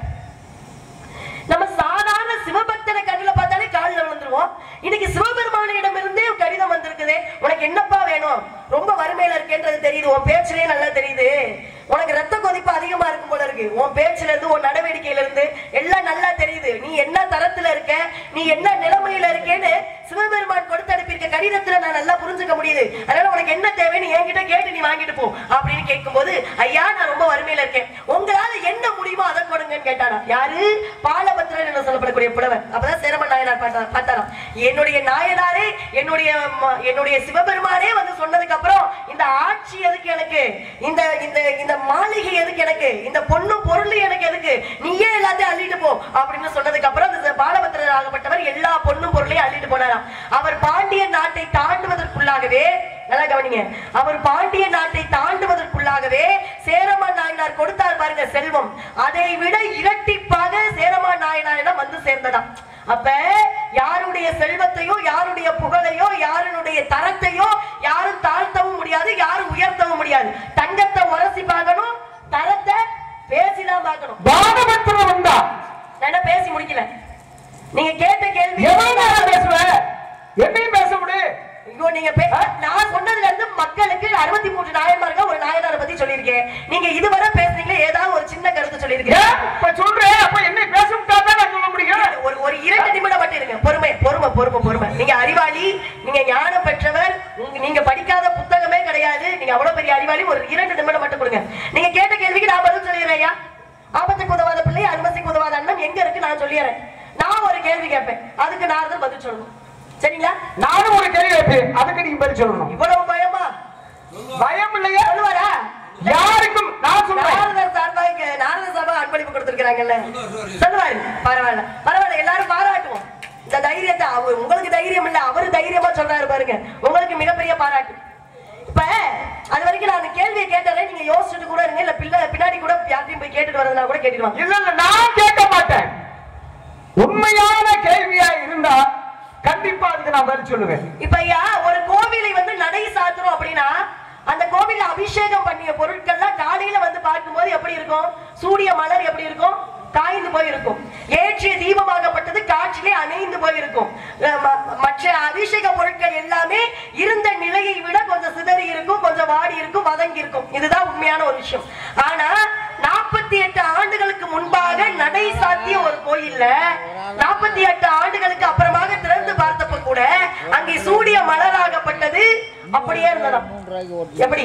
நம்ம சாதாரண சிவபக்தனை கண்ணுல பார்த்தாலே காலில் விழுந்துருவோம். இன்னைக்கு சிவபெருமானிடம் இருந்தே கடிதம் வந்திருக்குது. உனக்கு என்னப்பா வேணும்? ரொம்ப வறுமையில இருக்கேன்றது தெரியுது, உன் பேச்சிலே நல்லா தெரியுது. உனக்கு ரத்த கொதிப்பு அதிகமா இருக்கும் போல இருக்கு. உன் பேச்சுல இருந்து உன் நடவடிக்கையில இருந்து எல்லாம் நல்லா தெரியுது. நீ என்ன தரத்துல இருக்க, நீ என்ன நிலைமையில இருக்கேன்னு சிவபெருமான் கொடுத்து அனுப்பியிருக்க கடிதத்துல நான் நல்லா புரிஞ்சுக்க முடியுது. அதனால உனக்கு என்ன தேவைன்னு என்கிட்ட கேட்டு நீ வாங்கிட்டு போ அப்படின்னு கேட்கும் போது, ஐயா நான் ரொம்ப வறுமையில இருக்கேன், உங்களால என்ன முடியுமோ அதை கொடுங்கன்னு கேட்டானா. யாரு? பாலபத்திரர் என்று சொல்லப்படக்கூடிய புலவர். அப்பதான் சேரமான் நாயனார் பார்த்தாராம். என்னுடைய நாயனாரே, என்னுடைய சிவபெருமானே வந்து சொன்னதுக்கு அப்புறம் இந்த ஆட்சி எதுக்கு எனக்கு, இந்த இந்த இந்த மாளிகை எதுக்கு எனக்கு, இந்த பொண்ணு பொருள் எனக்கு எதுக்கு, நீயே எல்லாத்தையும் அள்ளிட்டு போ அப்படின்னு சொன்னதுக்கு அப்புறம் அந்த பாலபத்திரர் ஆகப்பட்டவர் எல்லா பொண்ணும் பொருளையும் அள்ளிட்டு போனாராம். அவர் பாண்டிய நாட்டை தாண்டுவதற்குள்ளாகவே, நல்லா கவனிங்க, அவர் பாண்டிய நாட்டை தாண்டுவதற்குள்ளாகவே சேரமான் நாயனார் கொடுத்தார் பாருங்க செல்வம், அதை விட இரட்டிப்பாக சேரமான் நாயனாரிடம் வந்து சேர்ந்ததாம். அப்ப யாருடைய செல்வத்தையோ யாருடைய புகழையோ யாருடைய தரத்தையோ யாரும் தாழ்த்தவும் முடியாது, யாரும் உயர்த்தவும் முடியாது. தங்கத்தை உரசி பார்க்கணும், தரத்தை பேசிதான் பார்க்கணும். நான் பேசி முடிக்கல. நீங்க கேட்ட கேள்வி என்னையும் பேச முடியும். நீங்க நான் சொன்னதுல இருந்து மக்களுக்கு 63 நாயன்மார்கள் ஒரு நாயனாரை பத்தி சொல்லியிருக்கேன். நீங்க இதுவரை பேசுறீங்களே, ஏதாவது ஒரு சின்ன கருத்து சொல்லியிருக்கேன் சொல்றேன். அப்ப என்ன பேச முடியாதான் சொல்ல முடியும். ஒரு 2 நிமிடம் மட்டும் இருங்க. பொறுமை பொறுமை பொறுமை பொறுமை. நீங்க அறிவாளி, நீங்க ஞானம் பெற்றவர், நீங்க படிக்காத புத்தகமே கிடையாது, நீங்க அவ்வளவு பெரிய அறிவாளி. ஒரு 2 நிமிடம் மட்டும் கொடுங்க. நீங்க கேட்ட கேள்விக்கு நான் பதில் சொல்லிடுறேன். ஆபத்துக்கு உதவாத பிள்ளை அனுமதிக்கு உதவாத அண்ணன் எங்க இருக்கு நான் சொல்லிடுறேன். நான் ஒரு கேள்வி கேட்பேன், அதுக்கு நான் பதில் சொல்லணும். சரிங்களா? நானும் ஒரு கேள்வி கேட்பேன், அதுக்கு நீங்க பதில் சொல்லணும். இவ்வளவு பயமா? பயம் இல்லையா? சொல்லுவாரா? யாருக்கும் நான் சொல்றேன். நாரத சபா அன்பளிப்பு கொடுத்திருக்காங்கல்ல, சொல்லுவாரு. பரவாயில்ல பரவாயில்ல, எல்லாரும் பாராட்டுவோம் இந்த தைரியத்தை. உங்களுக்கு தைரியம் இல்ல, அவரு தைரியமா சொல்றாரு பாருங்க, உங்களுக்கு மிகப்பெரிய பாராட்டு. இப்ப அது வரைக்கும் நான் கேள்வியை கேட்டாலே நீங்க யோசிச்சுட்டு கூட இருங்க, இல்ல பின்னாடி கூட யார்ட்டையும் போய் கேட்டுட்டு வரதுனா கூட கேட்டுடுவாங்க. இல்ல இல்ல, நான் கேட்க மாட்டேன். உண்மையான கேள்வியா இருந்தா கண்டிப்பா அதுக்கு நான் பதில் சொல்லுவேன். இப்ப ஐயா, ஒரு கோவிலை வந்து நடை சாத்துறோம் அப்படின்னா அந்த கோவில்ல அபிஷேகம் பண்ணிய பொருட்கள்லாம் காலையில வந்து பார்க்கும்போது எப்படி இருக்கும்? சூரிய மலர் எப்படி இருக்கும்? காய்ந்து போயிருக்கும். ஏற்றிய தீபமாகப்பட்டது காற்றிலே அணைந்து போயிருக்கும். மற்ற அபிஷேக பொருட்கள் எல்லாமே இருந்த நிலையை விட கொஞ்சம் சிதறி இருக்கும், கொஞ்சம் வாடி இருக்கும், வதங்கி இருக்கும். இதுதான் உண்மையான ஒரு விஷயம். ஆனா 48 ஆண்டுகளுக்கு முன்பாக நடை சாத்திய ஒரு கோயில்ல 48 ஆண்டுகளுக்கு அப்புறமாக திறந்து பார்த்தப்ப கூட அங்கே சூரிய மலராகப்பட்டது அப்படியே இருந்ததாம். எப்படி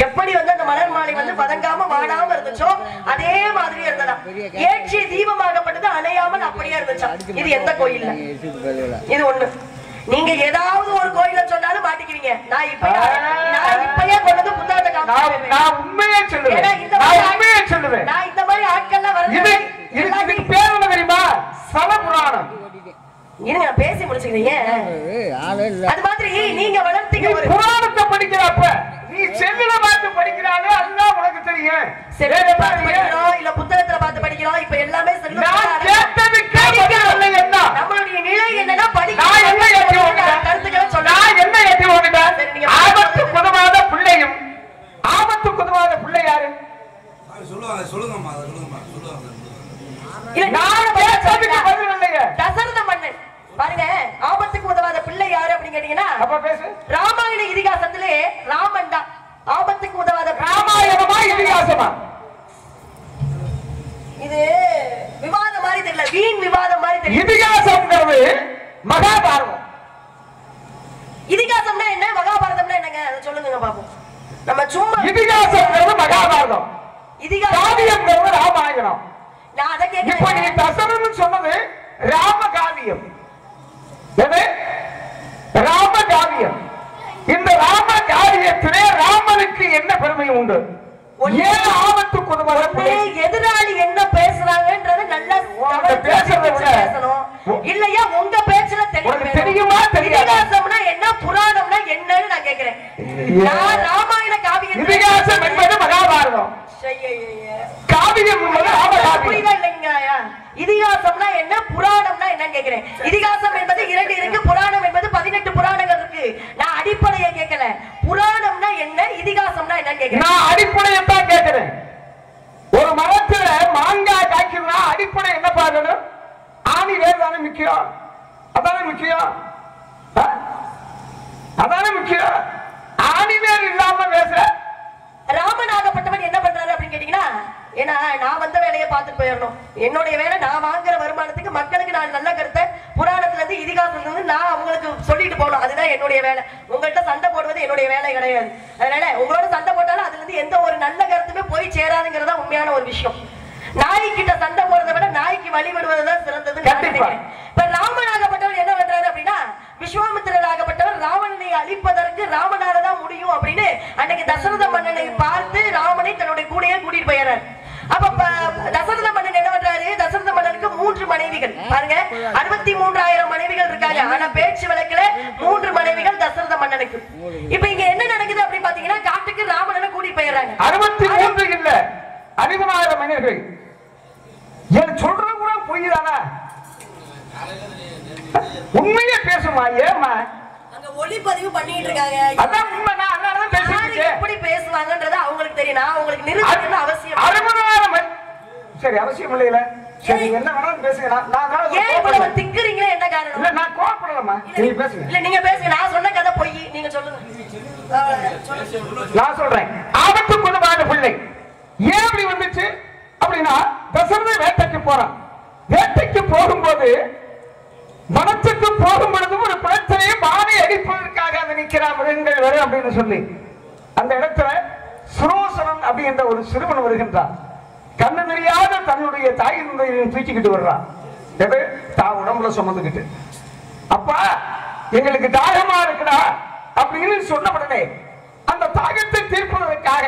எப்படி வந்து அந்த மலர் மாலை வந்து பதங்காம வாடாம இருந்துச்சோ அதே மாதிரி இருந்ததாம். ஏற்றிய தீபமாகப்பட்டது அணையாமல் அப்படியே இருந்துச்சா. இது எந்த கோயில்ல? இது ஒண்ணு. நீங்க ஏதாவது ஒரு கோயில சொன்னாலும் மாட்டிக்கிறீங்க. நான் இப்பயே கொண்டு புத்தகத்தை காமிக்கிறேன். நான் உண்மையே சொல்லுவேன். நான் இந்த மாதிரி ஆட்கள்லாம் வருது. இதுக்கு பேர் என்ன தெரியுமா? சல புராணம். இருங்க, பேசி முடிச்சுக்கிறீங்க. அது மாதிரி நீங்க வளர்த்தீங்க ஒரு புராணத்தை படிக்கிறப்ப நீ செல்லுல பார்த்து படிக்கிறாங்க, அதுதான் உனக்கு தெரியும். செல்லுல பார்த்து படிக்கிறோம் இல்ல புத்தகத்துல பார்த்து படிக்கிறோம். இப்ப எல்லாமே செல்லுல. நான் கேட்டதுக்கு பதில் என்ன? நம்மளுடைய நிலை என்னன்னா படிக்க. நான் என்ன ஏற்றி ஓடிட்டேன்? கருத்துக்களை சொல்ல. நான் என்ன ஏற்றி ஓடிட்டேன்? ஆபத்துக்கு உதவாத பிள்ளையும். ஆபத்துக்கு உதவாத பிள்ளை யாரு? சொல்லுவாங்க. சொல்லுங்கம்மா, சொல்லுங்கம்மா, சொல்லுவாங்க. இல்ல, நான் பேசுறதுக்கு பதில் இல்லையே. தசரத மன்னன் பாருங்க, ஆபத்துக்கு உதவாத பிள்ளை யாரு அப்படின்னு கேட்டீங்கன்னா, அப்ப பேசு. ராமாயண இதிகாசத்திலே ராமன் தான் ஆபத்துக்கு உதவாத. ராமாயணமா இதிகாசமா? இது விவாதம் மாதிரி தெரியல, வீண் விவாதம் மாதிரி தெரியல. இதிகாசம்ங்கிறது மகாபாரதம். இதிகாசம்னா என்ன, மகாபாரதம்னா என்னங்க அதை சொல்லுங்க பாப்போம். நம்ம சும்மா இதிகாசம்ங்கிறது மகாபாரதம், காவியம்ங்கிறது ராமாயணம். நான் அதை கேட்கிறேன். இப்ப நீ தசரன் சொன்னது ராமகாவியம். ராமகாவியம். இந்த ராமகாவியத்திலே ராமனுக்கு என்ன பெருமை உண்டு? ஏன் ஆபத்துக்கு உதவாத பிள்ளை? எதிராளி என்ன பேசுறாங்கன்றது நல்லா பேசணும். இல்லையா உங்க பேச்சுல தெரியுமா? இதிகாசம்னா என்ன, புராணம்னா என்னன்னு நான் கேட்கிறேன். நான் ராமாயண காவியம். இதிகாசம் என்பது மகாபாரதம், காவியம் என்பது ராமகாவியம். கேட்கிறேன். இதிகாசம் என்பது 2 இருக்கு, புராணம் என்பது 18 புராணங்கள் இருக்கு. நான் அடிப்படையை கேட்கல. புராணம்னா என்ன, இதிகாசம்னா என்னன்னு கேட்கிறேன். நான் அடிப்படையை தான் கேட்கிறேன். ஒரு மரத்துல மாங்காய் காய்க்கணும்னா அடிப்படை என்ன பார்க்கணும்? ஆணி வேர் தானே முக்கியம். அதானே முக்கியம். அதானே முக்கியம். ஆணி வேர் இல்லாம பேசுற ராமனாகப்பட்டவன் என்ன பண்றாரு அப்படின்னு கேட்டீங்கன்னா, ஏன்னா நான் வந்த வேலையை பார்த்துட்டு போயிடணும். என்னுடைய வேலை நான் வாங்குற வருமானத்துக்கு மக்களுக்கு நான் நல்ல கருத்தை புராணத்துல இருந்து இதிகாசத்துல இருந்து நான் அவங்களுக்கு சொல்லிட்டு போகணும். அதுதான் என்னுடைய வேலை. உங்கள்கிட்ட சண்டை போடுவது என்னுடைய வேலை கிடையாது. அதனால உங்களோட சண்டை போட்டாலும் அதுல இருந்து எந்த ஒரு நல்ல கருத்துமே போய் சேராதுங்கிறதா உண்மையான ஒரு விஷயம். நாய்கிட்ட சண்டை போடுறதை விட நாய்க்கு வழிபடுவதுதான் சிறந்தது. இப்ப ராமனாகப்பட்டவர் என்ன பண்றாரு அப்படின்னா, விஸ்வாமித்திரராகப்பட்டவர் ராவணனை அழிப்பதற்கு ராமனாலதான் முடியும் அப்படின்னு அன்னைக்கு தசரத மன்னனை பார்த்து ராமனை தன்னுடைய கூடையே கூட்டிட்டு போயிறாரு. அப்ப தசரத மன்னன் என்ன பண்றாரு, தசரத மன்னனுக்கு 3 மனைவிகள். பாருங்க, 63,000 மனைவிகள் இருக்காங்க. ஆனா பேச்சு வழக்குல 3 மனைவிகள் தசரத மன்னனுக்கு. இப்ப இங்க என்ன நடக்குது அப்படின்னு பாத்தீங்கன்னா, காட்டுக்கு ராமனை கூட்டிட்டு போயிடுறாங்க. 63 இல்ல 60,000 மனைவிகள். என் சொல்றது கூட புரியுதானா? உண்மையே பேசுமா? ஏமா அங்க ஒளிப்பதிவு பண்ணிட்டு இருக்காங்க. அதான் உண்மை. நான் அதனாலதான் பேசிட்டு எப்படி பேசுவாங்கன்றது அவங்களுக்கு தெரியும். நான் உங்களுக்கு நிரூபிக்கணும் அவசியம் 60,000. சரி, அவசியம் இல்லையில. சரி, என்ன வேணாலும் பேசுங்க. நான் ஏன் இவ்வளவு திக்குறீங்களே, என்ன காரணம்? இல்ல, நான் கோவப்படலமா. நீங்க பேசுங்க. இல்ல, நீங்க பேசுங்க. நான் சொன்ன கதை பொய். நீங்க சொல்லுங்க. நான் சொல்றேன். ஆபத்து குணமான பிள்ளை ஏன் அப்படி வந்துச்சு அப்படின்னா, தசரத வேட்டைக்கு போறான். வேட்டைக்கு போகும்போது வனத்துக்கு போகும் பொழுது ஒரு பிரச்சனையை பானை அடிப்பதற்காக அதை நிற்கிறான் மிருகங்கள் வரும் அப்படின்னு சொல்லி அந்த இடத்துல சுரோசனன் அப்படின்ற ஒரு சிறுவன் வருகின்றான். கண்ணு தெரியாத தன்னுடைய தாயின் தூக்கிக்கிட்டு வர்றான். எது தான் உடம்புல சுமந்துக்கிட்டு. அப்பா எங்களுக்கு தாகமா இருக்குடா அப்படின்னு சொன்ன உடனே அந்த தாகத்தை தீர்ப்பதற்காக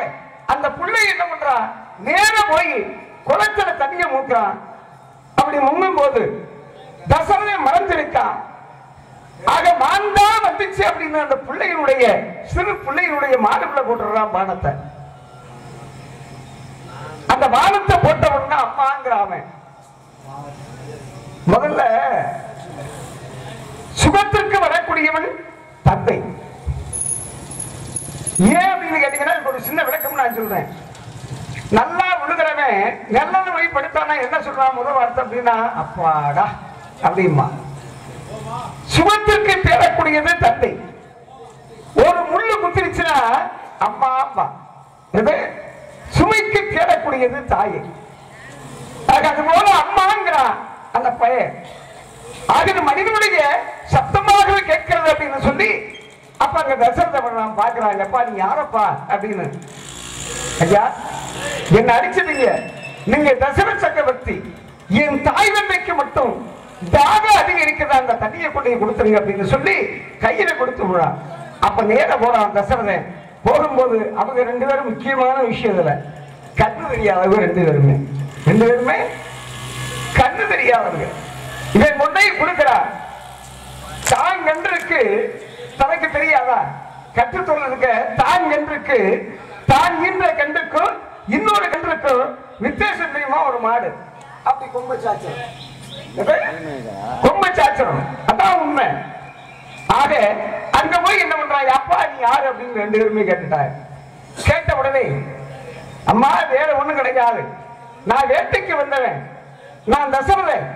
அந்த பிள்ளை என்ன பண்றான், நேர போய் குளத்துல தண்ணிய மூக்குறான். அப்படி முங்கும் போது தசரதை மறந்திருக்கான். ஆக மாண்டா வந்துச்சு அப்படின்னு அந்த பிள்ளையினுடைய சிறு பிள்ளையினுடைய மாடுக்குள்ள போட்டுறான் பானத்தை. அந்த பானத்தை போட்ட உடனே அம்மாங்கிறாம முதல்ல சுகத்திற்கு வரக்கூடியவன் தந்தை. ஏன் அப்படின்னு கேட்டீங்கன்னா, ஒரு சின்ன விளக்கம் நான் சொல்றேன். நல்லா விழுகிறவன் நல்லது போய் படுத்தானா என்ன சொல்றான் முதல் வார்த்தை அப்படின்னா, அப்பாடா அப்படிமா. சுகத்திற்கு தேடக்கூடியது தந்தை. ஒரு முள்ளு குத்திருச்சுன்னா அம்மா அப்பா. இது சுமைக்கு தேடக்கூடியது தாயை. அது போல அம்மாங்கிறான் அந்த பையன். ஆக மனிதனுடைய சப்தமாக கேட்கிறது அப்படின்னு சொல்லி அப்ப அங்க தசரத நான் பாக்குறாங்க. அப்பா நீ யாரப்பா அப்படின்னு. ஐயா என்ன அடிச்சதீங்க, நீங்க தசரத சக்கரவர்த்தி. என் தாய் தந்தைக்கு மட்டும் தாக அதிகரிக்கிறதா அந்த தண்ணியை கொண்டு கொடுத்துருங்க அப்படின்னு சொல்லி கையில கொடுத்து விழா. அப்ப நேர போறான் தசரதன். போகும்போது அவங்க 2 பேரும் முக்கியமான விஷயம் இதுல கண்ணு தெரியாதவங்க 2 பேருமே கண்ணு தெரியாதவங்க. இவன் கொண்டை கொடுக்கிறார். தான் கன்றுக்கு தனக்கு தெரியாதா கற்று சொல்றதுக்கு, தான் கன்றுக்கு தான் ஈன்ற கன்றுக்கும் இன்னொரு கன்றுக்கும் வித்தியாசம் தெரியுமா? ஒரு மாடு அப்படி கொம்பு சாச்சரம். அதான் உண்மை. ஆக அங்க போய் என்ன பண்றாங்க, அப்பா நீ யாரு அப்படின்னு 2 பேருமே கேட்டுட்டாங்க. கேட்ட உடனே அம்மா வேற ஒண்ணும் கிடைக்காது, நான் வேட்டைக்கு வந்தவன், நான் தசரதன்.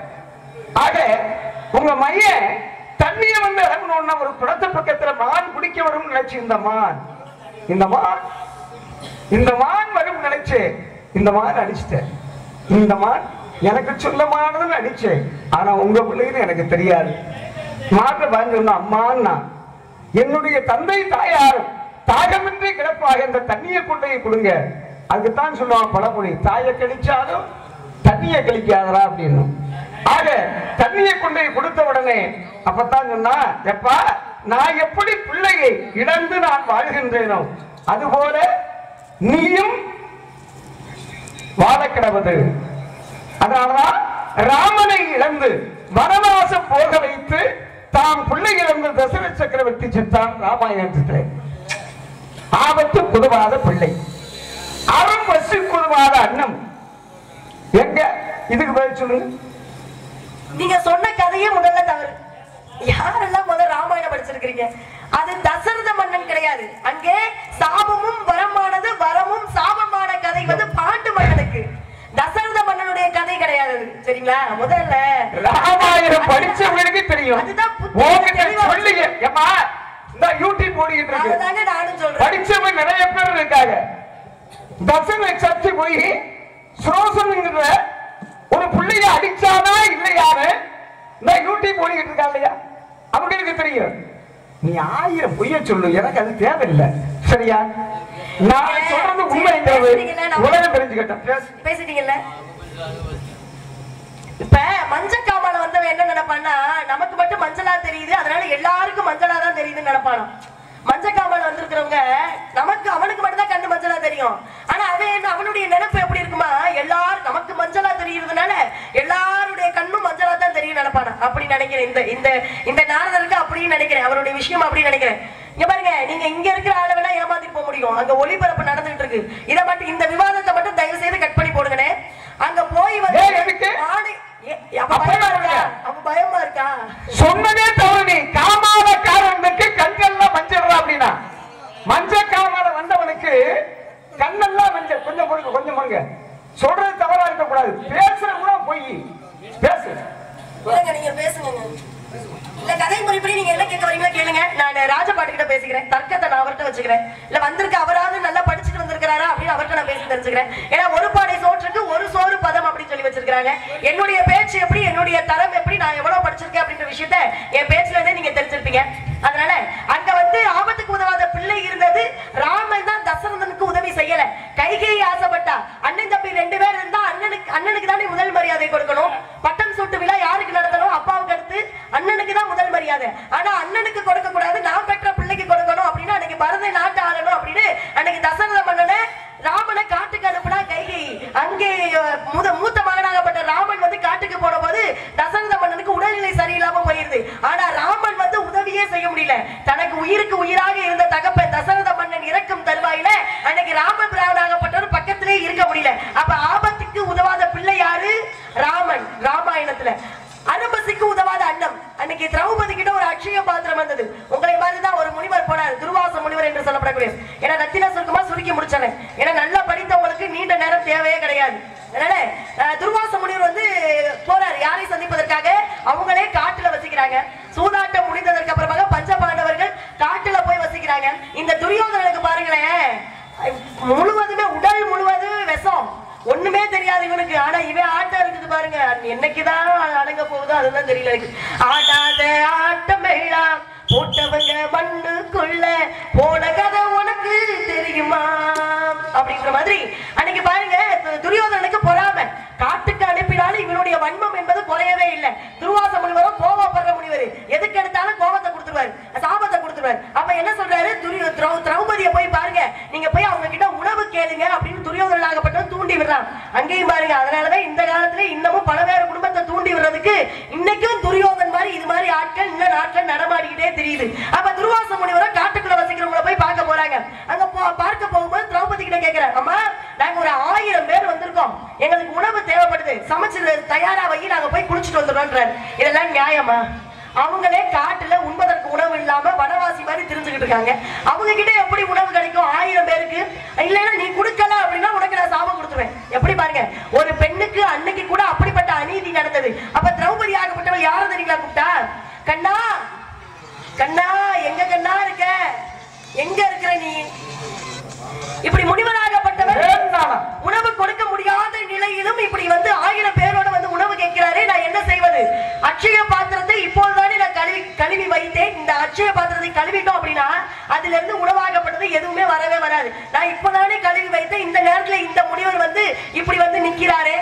ஆக உங்க மையன் தண்ணிய வந்து இறங்கணும்னா ஒரு குளத்து பக்கத்துல மான் குடிக்க வரும் நினைச்சு இந்த மான் வரும் நினைச்சு இந்த மான் அடிச்சுட்டேன். இந்த மான் எனக்கு சொல்லமானதுன்னு அடிச்சேன். ஆனா உங்க பிள்ளைன்னு எனக்கு தெரியாது. மாட்ட பயந்து அம்மான்னா என்னுடைய தந்தை தாயாரும் தாகமின்றி கிடப்பாக இந்த தண்ணியை கொண்டே கொடுங்க. அதுக்குத்தான் சொல்லுவான் பழமொழி, தாயை கழிச்சாலும் தண்ணியை கழிக்காதரா அப்படின்னு. ஆக தண்ணியை கொண்டே கொடுத்த உடனே அப்பத்தான் சொன்னா, எப்பா நான் எப்படி பிள்ளையை இழந்து நான் வாழ்கின்றேனோ அதுபோல நீயும் வாழ கிடவது. அதனாலதான் ராமனை இழந்து வனவாசம் போக வைத்து தாம் பிள்ளை இழந்து தசரத சக்கரவர்த்தி சென்றான் ராமாயணத்திலே. ஆபத்து குதுவாத பிள்ளை, அறம் வசி குதுவாத அன்னம். எங்க இதுக்கு பதில் சொல்லுங்க. நீங்க சொன்ன கதையே முதல்ல தவறு. யாரெல்லாம் முதல்ல ராமாயணம் படிச்சிருக்கீங்க? அது தசரத மன்னன் கிடையாது. அங்கே சாபமும் வரமானது, வரமும் சாபமான கதை வந்து பாண்டு மன்னனுக்கு. தசரத மன்னனுடைய கதை கிடையாது, சரிங்களா? முதல்ல ராமாயணம் படிச்சவங்களுக்கு தெரியும். அதுதான் சொல்லுங்க. ஏமா இந்த யூடியூப் ஓடிட்டு இருக்கு. அதுதாங்க நானும் சொல்றேன். படிச்சவங்க நிறைய பேர் இருக்காங்க. தசரத சர்ச்சை போய் சுரோசனுங்கிற ஒரு பிள்ளைய அடிச்சானா இல்லையாரு இந்த யூடியூப் ஓடிக்கிட்டு இருக்கா இல்லையா? அவங்களுக்கு தெரியும். நீ 1000 பொய்ய சொல்லு, எனக்கு அது தேவையில்லை, சரியா? நான் சொல்றது உண்மைங்கிறது உலகம் தெரிஞ்சுக்கிட்டேன். பேசிட்டீங்கல்ல. இப்ப மஞ்சக்காமால வந்தவன் என்ன நினைப்பான்னா, நமக்கு மட்டும் மஞ்சளா தெரியுது, அதனால எல்லாருக்கும் மஞ்சளா தான் தெரியுதுன்னு நினைப்பானோ. மஞ்சக்காமால வந்திருக்கிறவங்க நமக்கு அவனுக்கு மட்டும் தான் கண்ணு மஞ்சளா தெரியும். ஆனா அவன் அவனுடைய நினைப்பு எப்படி இருக்குமா, எல்லாரும் நமக்கு மஞ்சளா தெரியுறதுனால எல்லாருடைய கண்ணும் மஞ்சளா தான் தெரியும் நினைப்பானா. அப்படி நினைக்கிறேன். இந்த இந்த இந்த நாரதருக்கு அப்படின்னு நினைக்கிறேன். அவருடைய விஷயம் அப்படின்னு நினைக்கிறேன். இங்க பாருங்க, நீங்க இங்க இருக்கிற ஆளை வேணா ஏமாத்தி போக முடியும். அங்க ஒளிபரப்பு நடந்துட்டு இருக்கு. இதை மட்டும், இந்த விவாதத்தை மட்டும் தயவு செய்து கட் பண்ணி போடுங்கனே. அங்க போய் வந்து பயமா இருக்கா? சொன்னதே தவறு. நீ காமாலக்காரனுக்கு கண்ணெல்லாம் மஞ்சள் அப்படின்னா, மஞ்ச காமால வந்தவனுக்கு கண்ணெல்லாம் மஞ்சள். கொஞ்சம் பொறுங்க, கொஞ்சம் பொறுங்க. சொல்றது தவறா இருக்க கூடாது. பேசுற கூட போய் பேசு. நீங்க பேசுங்க. இல்ல கதை முறைப்படி நீங்க என்ன கேட்க வரீங்களோ கேளுங்க. நான் ராஜபாட்டு கிட்ட பேசிக்கிறேன். தர்க்கத்தை நான் அவர்கிட்ட வச்சுக்கிறேன். இல்ல வந்திருக்க அவராவது நல்லா படிச்சுட்டு வந்திருக்கிறாரா அப்படின்னு அவர்கிட்ட நான் பேசி தெரிஞ்சுக்கிறேன். ஏன்னா ஒரு பாடை சோற்றுக்கு ஒரு சோறு பதம் அப்படின்னு சொல்லி வச்சிருக்காங்க. என்னுடைய பேச்சு எப்படி, என்னுடைய தரம் எப்படி, நான் எவ்வளவு படிச்சிருக்கேன் அப்படின்ற விஷயத்த என் பேச்சுல இருந்தே நீங்க தெரிஞ்சிருப்பீங்க. அதனால அங்க வந்து ஆபத்துக்கு உதவாத பிள்ளை இருந்தது. ராமன் தான் தசரதனுக்கு உதவி செய்யல. கைகேயி ஆசைப்பட்டா. அண்ணன் தம்பி 2 பேர் இருந்தா அண்ணனுக்கு தானே முதல் மரியாதை கொடுக்கணும். பட்டம் சூட்டு விழா யாருக்கு நடத்தணும்? அப்பாவுக்கு அடுத்து அண்ணனுக்கு தான் முதல் மரியாதை. ஆனா அண்ணனுக்கு கொடுக்க கூடாது, நான் பெற்ற பிள்ளைக்கு கொடுக்கணும் அப்படின்னு அன்னைக்கு பரதை நாட்டு ஆளணும் அப்படின்னு அன்னைக்கு தசரத மன்னனை ராமனை காட்டுக்கு அனுப்புனா கைகேயி. அங்கே மூத்த மகனாகப்பட்ட ராமன் வந்து காட்டுக்கு போன போது தசரத மன்னனுக்கு உடல்நிலை சரியில்லாம போயிருது. ஆனா ராமன் வந்து உதவியே செய்ய முடியல. தனக்கு உயிருக்கு உயிராக இருந்த தகப்பன் தசரத மன்னன் இறக்கும் தருவாயில அன்னைக்கு ராமபிராவனாகப்பட்டவர் பக்கத்திலே இருக்க முடியல. அப்ப ஆபத்துக்கு உதவாத பிள்ளை யாரு? ராமன். ராமாயணத்துல அனுபசிக்கு உதவாத அன்னம். அன்னைக்கு திரௌபதி கிட்ட ஒரு அட்சய பாத்திரம் வந்தது. உங்களை மாதிரிதான் ஒரு முனிவர் போனார், துர்வாச முனிவர் என்று சொல்லப்படக்கூடிய. ஏன்னா ரத்தின சுருக்கமா சுருக்கி முடிச்சேன். ஏன்னா நல்லா படித்தவங்களுக்கு நீண்ட நேரம் தேவையே கிடையாது. அதனால துர்வாச முனிவர் வந்து போறார் யாரை சந்திப்பதற்காக. அவங்களே காட்டுல வசிக்கிறாங்க. சூதாட்டம் முடிந்ததற்கு அப்புறமாக பஞ்ச பாண்டவர்கள் காட்டுல போய் வசிக்கிறாங்க. இந்த துரியோதனனுக்கு பாருங்களேன், முழுவதுமே உடல் முழுவதும் விஷம், ஒண்ணுமே தெரியாது இவனுக்கு. ஆனா இவன் ஆட்டம் இருக்குது பாருங்க, என்னைக்குதான் அடங்க போகுதோ அதுதான் தெரியல எனக்கு. ஆடாத ஆட்டம் எல்லாம் போட்டவங்க மண்ணுக்குள்ள போன கதை உனக்கு தெரியுமா அப்படின்ற மாதிரி அன்னைக்கு பாருங்க துரியோதனனுக்கு பொறாம. காட்டுக்கு அனுப்பினாலும் இவனுடைய வன்மம் என்பது குறையவே இல்லை. துர்வாச முனிவரும் கோபப்படுற முனிவர், எதுக்கு எடுத்தாலும் கோபத்தை கொடுத்துருவாரு, சாபத்தை கொடுத்துருவாரு. அப்ப என்ன சொல்றாரு, திரௌபதியை போய் பாருங்க, நீங்க போய் அவங்க கிட்ட உணவு கேளுங்க அப்படின்னு துரியோதனாகப்பட்டவன் தூண்டி விடுறான். அங்கேயும் பாருங்க. அதனாலதான் இந்த காலத்துல இன்னமும் பல பேர் குடும்பத்தை தூண்டி விடுறதுக்கு இன்னைக்கும் துரியோதன் மாதிரி இது மாதிரி ஆட்கள் இந்த நாட்டில் நடமாடிக்கிட்டே தெரியுது. அப்ப துர்வாச முனிவரை காட்டுக்குள்ள வசிக்கிறவங்களை போய் பார்க்க போறாங்க. அங்க பார்க்க போகும்போது திரௌபதி கிட்ட கேட்கிறார், அம்மா நாங்க ஒரு 1000 பேர் வந்திருக்கோம், எங்களுக்கு உணவு தேவைப்படுது, சமைச்சு தயாரா வை, நாங்க போய் குளிச்சுட்டு வந்துடுறோம். இதெல்லாம் நியாயமா? அவங்களே காட்டுல உண்பதற்கு உணவு இல்லாம வனவாசி மாதிரி தெரிஞ்சுக்கிட்டு இருக்காங்க. அவங்க கிட்ட எப்படி உணவு கிடைக்கும் 1000 பேருக்கு? இல்லைன்னா நீ கொடுக்கல அப்படின்னா உனக்கு நான் சாபம் கொடுத்துருவேன். எப்படி பாருங்க, ஒரு பெண்ணுக்கு அன்னைக்கு கூட அப்படிப்பட்ட அநீதி நடந்தது. அப்ப திரௌபதி ஆகப்பட்டவள் யார தெரியுங்களா கூப்பிட்டா? கண்ணா கண்ணா, எங்க கண்ணா இருக்க, எங்க இருக்கிற நீ? இப்படி முனிவராகப்பட்டவர் உணவு கொடுக்க முடியாத நிலையிலும் இப்படி வந்து 1000 பேரோட வந்து உணவு கேட்கிறாரே, நான் என்ன செய்வது? அட்சய பாத்திரத்தை இப்போதுதானே நான் கழுவி வைத்தேன். இந்த அட்சய பாத்திரத்தை கழுவிட்டோம் அப்படின்னா அதுல இருந்து உணவாகப்பட்டது எதுவுமே வரவே வராது. நான் இப்போதானே கழுவி வைத்தேன், இந்த நேரத்துல இந்த முனிவர் வந்து இப்படி வந்து நிக்கிறாரே,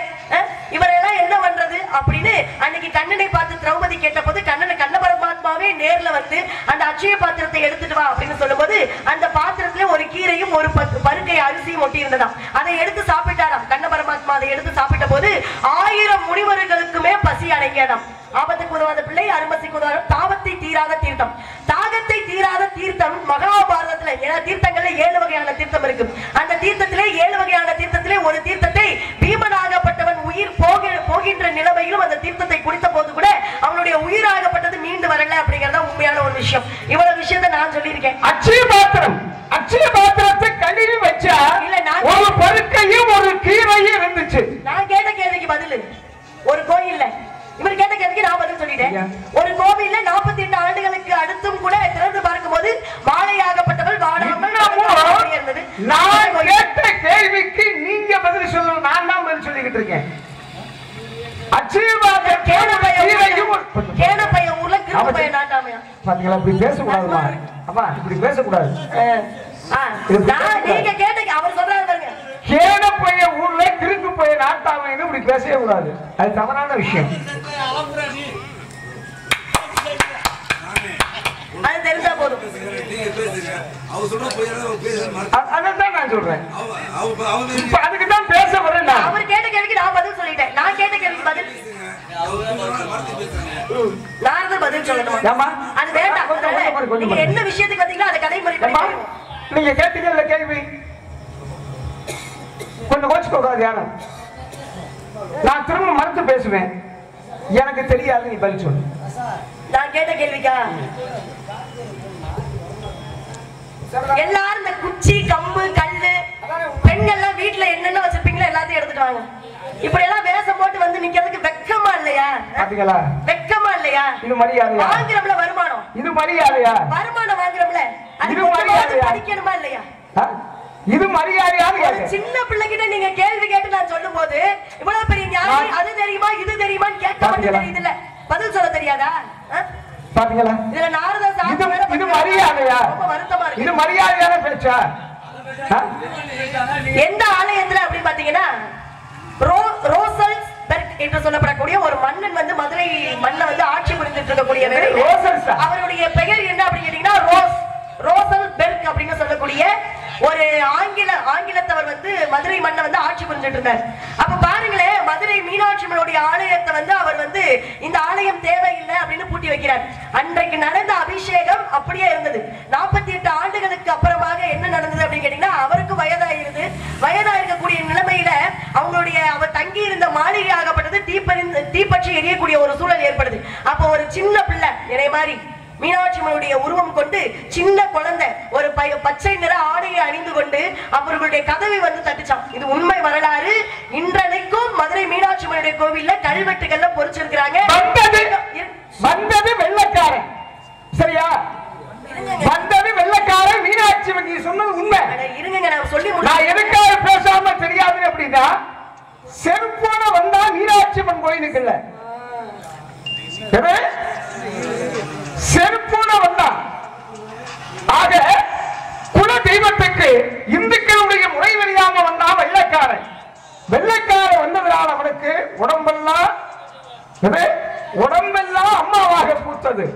இவரெல்லாம் என்ன பண்றது அப்படின்னு அன்னைக்கு கண்ணனை பார்த்து திரௌபதி கேட்ட போது கண்ண பரமாத்மாவே நேர்ல வந்து அந்த அட்சய பாத்திரத்தை எடுத்துட்டு வா அப்படின்னு சொல்லும் போது அந்த பாத்திரத்துல ஒரு கீரையும் ஒரு பருக்கை அரிசியும் ஒட்டி இருந்ததாம். அதை எடுத்து சாப்பிட்டாராம் கண்ண பரமாத்மா. அதை எடுத்து சாப்பிட்ட போது 1000 முனிவர்களுக்குமே பசி அடங்கியதாம். ஆபத்துக்கு உதவாத பிள்ளை, அருமசிக்கு உதவாத, தாவத்தை தீராத தீர்த்தம். தாகத்தை தீராத தீர்த்தம் மகாபாரதத்துல, ஏன்னா தீர்த்தங்கள்ல 7 வகையான தீர்த்தம் இருக்கு. அந்த தீர்த்தத்திலே 7 வகையான தீர்த்தத்திலே ஒரு தீர்த்தத்தை பீமனாகப்பட்டவன் உயிர் போகின்ற நிலைமையிலும் அந்த தீர்த்தத்தை குடித்த போது கூட சொல்லியிருக்கேன். அட்சய பாத்திரத்தை கழுவி வச்சா ஒரு பருக்கையும் ஒரு கீரையும் இருந்துச்சு. நான் கேட்ட கேள்விக்கு பதில் ஒரு கோயில்ல இவர் கேட்ட கேள்விக்கு நான் பதில் சொல்லிட்டேன். ஒரு கோவில்ல 48 ஆண்டுகளுக்கு அடுத்தும் கூட திறந்து பார்க்கும்போது மாலையாகப்பட்டவள் வாடாமல் இருந்தது. நான் கேட்ட கேள்விக்கு நீங்க பதில் சொல்லணும். நான் தான் பதில் சொல்லிக்கிட்டு இருக்கேன். கேனப்பைய ஊர்ல கிருபைய நாட்டாமையா பாத்தீங்களா? இப்படி பேசக்கூடாதுமா. அப்பா இப்படி பேசக்கூடாது. நீங்க கேட்ட அவர் சொல்றாரு பாருங்க, கேனப்பைய ஊர்ல கிறுக்கு பைய நாட்டாமைன்னு இப்படி பேசவே கூடாது. அது தவறான விஷயம். அது தெரிஞ்சா போதும். அதான் நான் சொல்றேன். அதுக்கு தான் பேச வரேன். அவர் கேட்ட கேள்விக்கு நான் பதில் சொல்லிட்டேன். நான் கேட்ட கேள்விக்கு பதில் நான் பதில் சொல்லணும். அது வேண்டாம். நீங்க என்ன விஷயத்துக்கு வந்தீங்களோ அதை கடைமுறை நீங்க கேட்டீங்கல்ல கேள்வி, கொஞ்சம் கோச்சுக்க கூடாது யாரும். நான் திரும்ப மறுத்து பேசுவேன். எனக்கு தெரியாது, நீ பதில் சொல்லு. நான் கேட்ட கேள்விக்கா எல்லாரும் இந்த குச்சி கம்பு கல்லு பெண்கள்லாம் வீட்டுல என்னென்ன வச்சிருப்பீங்களோ எல்லாத்தையும் எடுத்துட்டு வாங்க. இப்படி எல்லாம் வேஷம் போட்டு வந்து நிக்கிறதுக்கு வெக்கமா இல்லையா? பாத்தீங்களா? வெக்கமா இல்லையா? இது மரியாதையா? வாங்குறோம்ல வருமானம், இது மரியாதையா? வருமானம் வாங்குறோம்ல அது மரியாதையா? படிக்கணுமா இல்லையா? இது மரியாதையா? சின்ன பிள்ளைகிட்ட நீங்க கேள்வி கேட்டு நான் சொல்லும் போது இவ்வளவு பெரிய ஞானி அது தெரியுமா இது தெரியுமான்னு கேட்க மட்டும் தெரியுது இல்ல, பதில் சொல்ல தெரியாதா? பாத்தீங்களா? இதுல நாரத இது மரியாதையா? இது மரியாதையான பேச்சா? எந்த ஆலயத்துல அப்படி பாத்தீங்கன்னா ரோசல்ஸ்பெர்க் என்று சொல்லப்படக்கூடிய ஒரு மன்னன் வந்து மதுரை மண்ணை வந்து ஆட்சி புரிந்துட்டு இருக்கக்கூடிய அவருடைய பெயர் என்ன அப்படின்னு கேட்டீங்கன்னா ரோசல்பெர்க் அப்படின்னு சொல்லக்கூடிய ஒரு ஆங்கிலத்தவர் வந்து மதுரை மண்ணை வந்து ஆட்சி புரிஞ்சிட்டு இருந்தார். அப்ப பாருங்களேன், மதுரை மீனாட்சி அம்மனுடைய ஆலயத்தை வந்து அவர் வந்து இந்த ஆலயம் தேவையில்லை அப்படின்னு பூட்டி வைக்கிறார். அன்றைக்கு நடந்த அபிஷேகம் அப்படியே இருந்தது. 48 ஆண்டுகளுக்கு அப்புறமாக என்ன நடந்தது அப்படின்னு கேட்டீங்கன்னா, அவருக்கு வயதாயிருக்கக்கூடிய நிலைமையில அவங்களுடைய அவர் தங்கி இருந்த மாளிகை ஆகப்பட்டது தீப்பற்றி எரியக்கூடிய ஒரு சூழல் ஏற்படுது. அப்ப ஒரு சின்ன பிள்ளை என்னை மாதிரி மீனாட்சி அம்மனுடைய உருவம் கொண்டு சின்ன குழந்தை ஒரு பச்சை நிற ஆடையை அணிந்து கொண்டு அவர்களுடைய கதவை வந்து தட்டுச்சான். இது உண்மை வரலாறு. இன்றைக்கும் மதுரை மீனாட்சி அம்மனுடைய கோவில்ல கல்வெட்டுகள்ல பொறிச்சிருக்கிறாங்க. வந்தது வெள்ளக்காரன், சரியா? வந்தது வெள்ளக்காரன் மீனாட்சி அம்மன். நீ சொன்னது உண்மை. இருங்க நான் சொல்லி நான் எதுக்காக பேசாம தெரியாது அப்படின்னா, செருப்போட வந்தா மீனாட்சி அம்மன் கோயிலுக்கு இல்ல, செருப்போட வந்தா. ஆக குல தெய்வத்துக்கு இந்துக்களுடைய முறை தெரியாம வந்தா வெள்ளக்காரன். வெள்ளக்காரன் வந்ததுனால அவனுக்கு உடம்பெல்லாம் அம்மாவாக பூத்தது.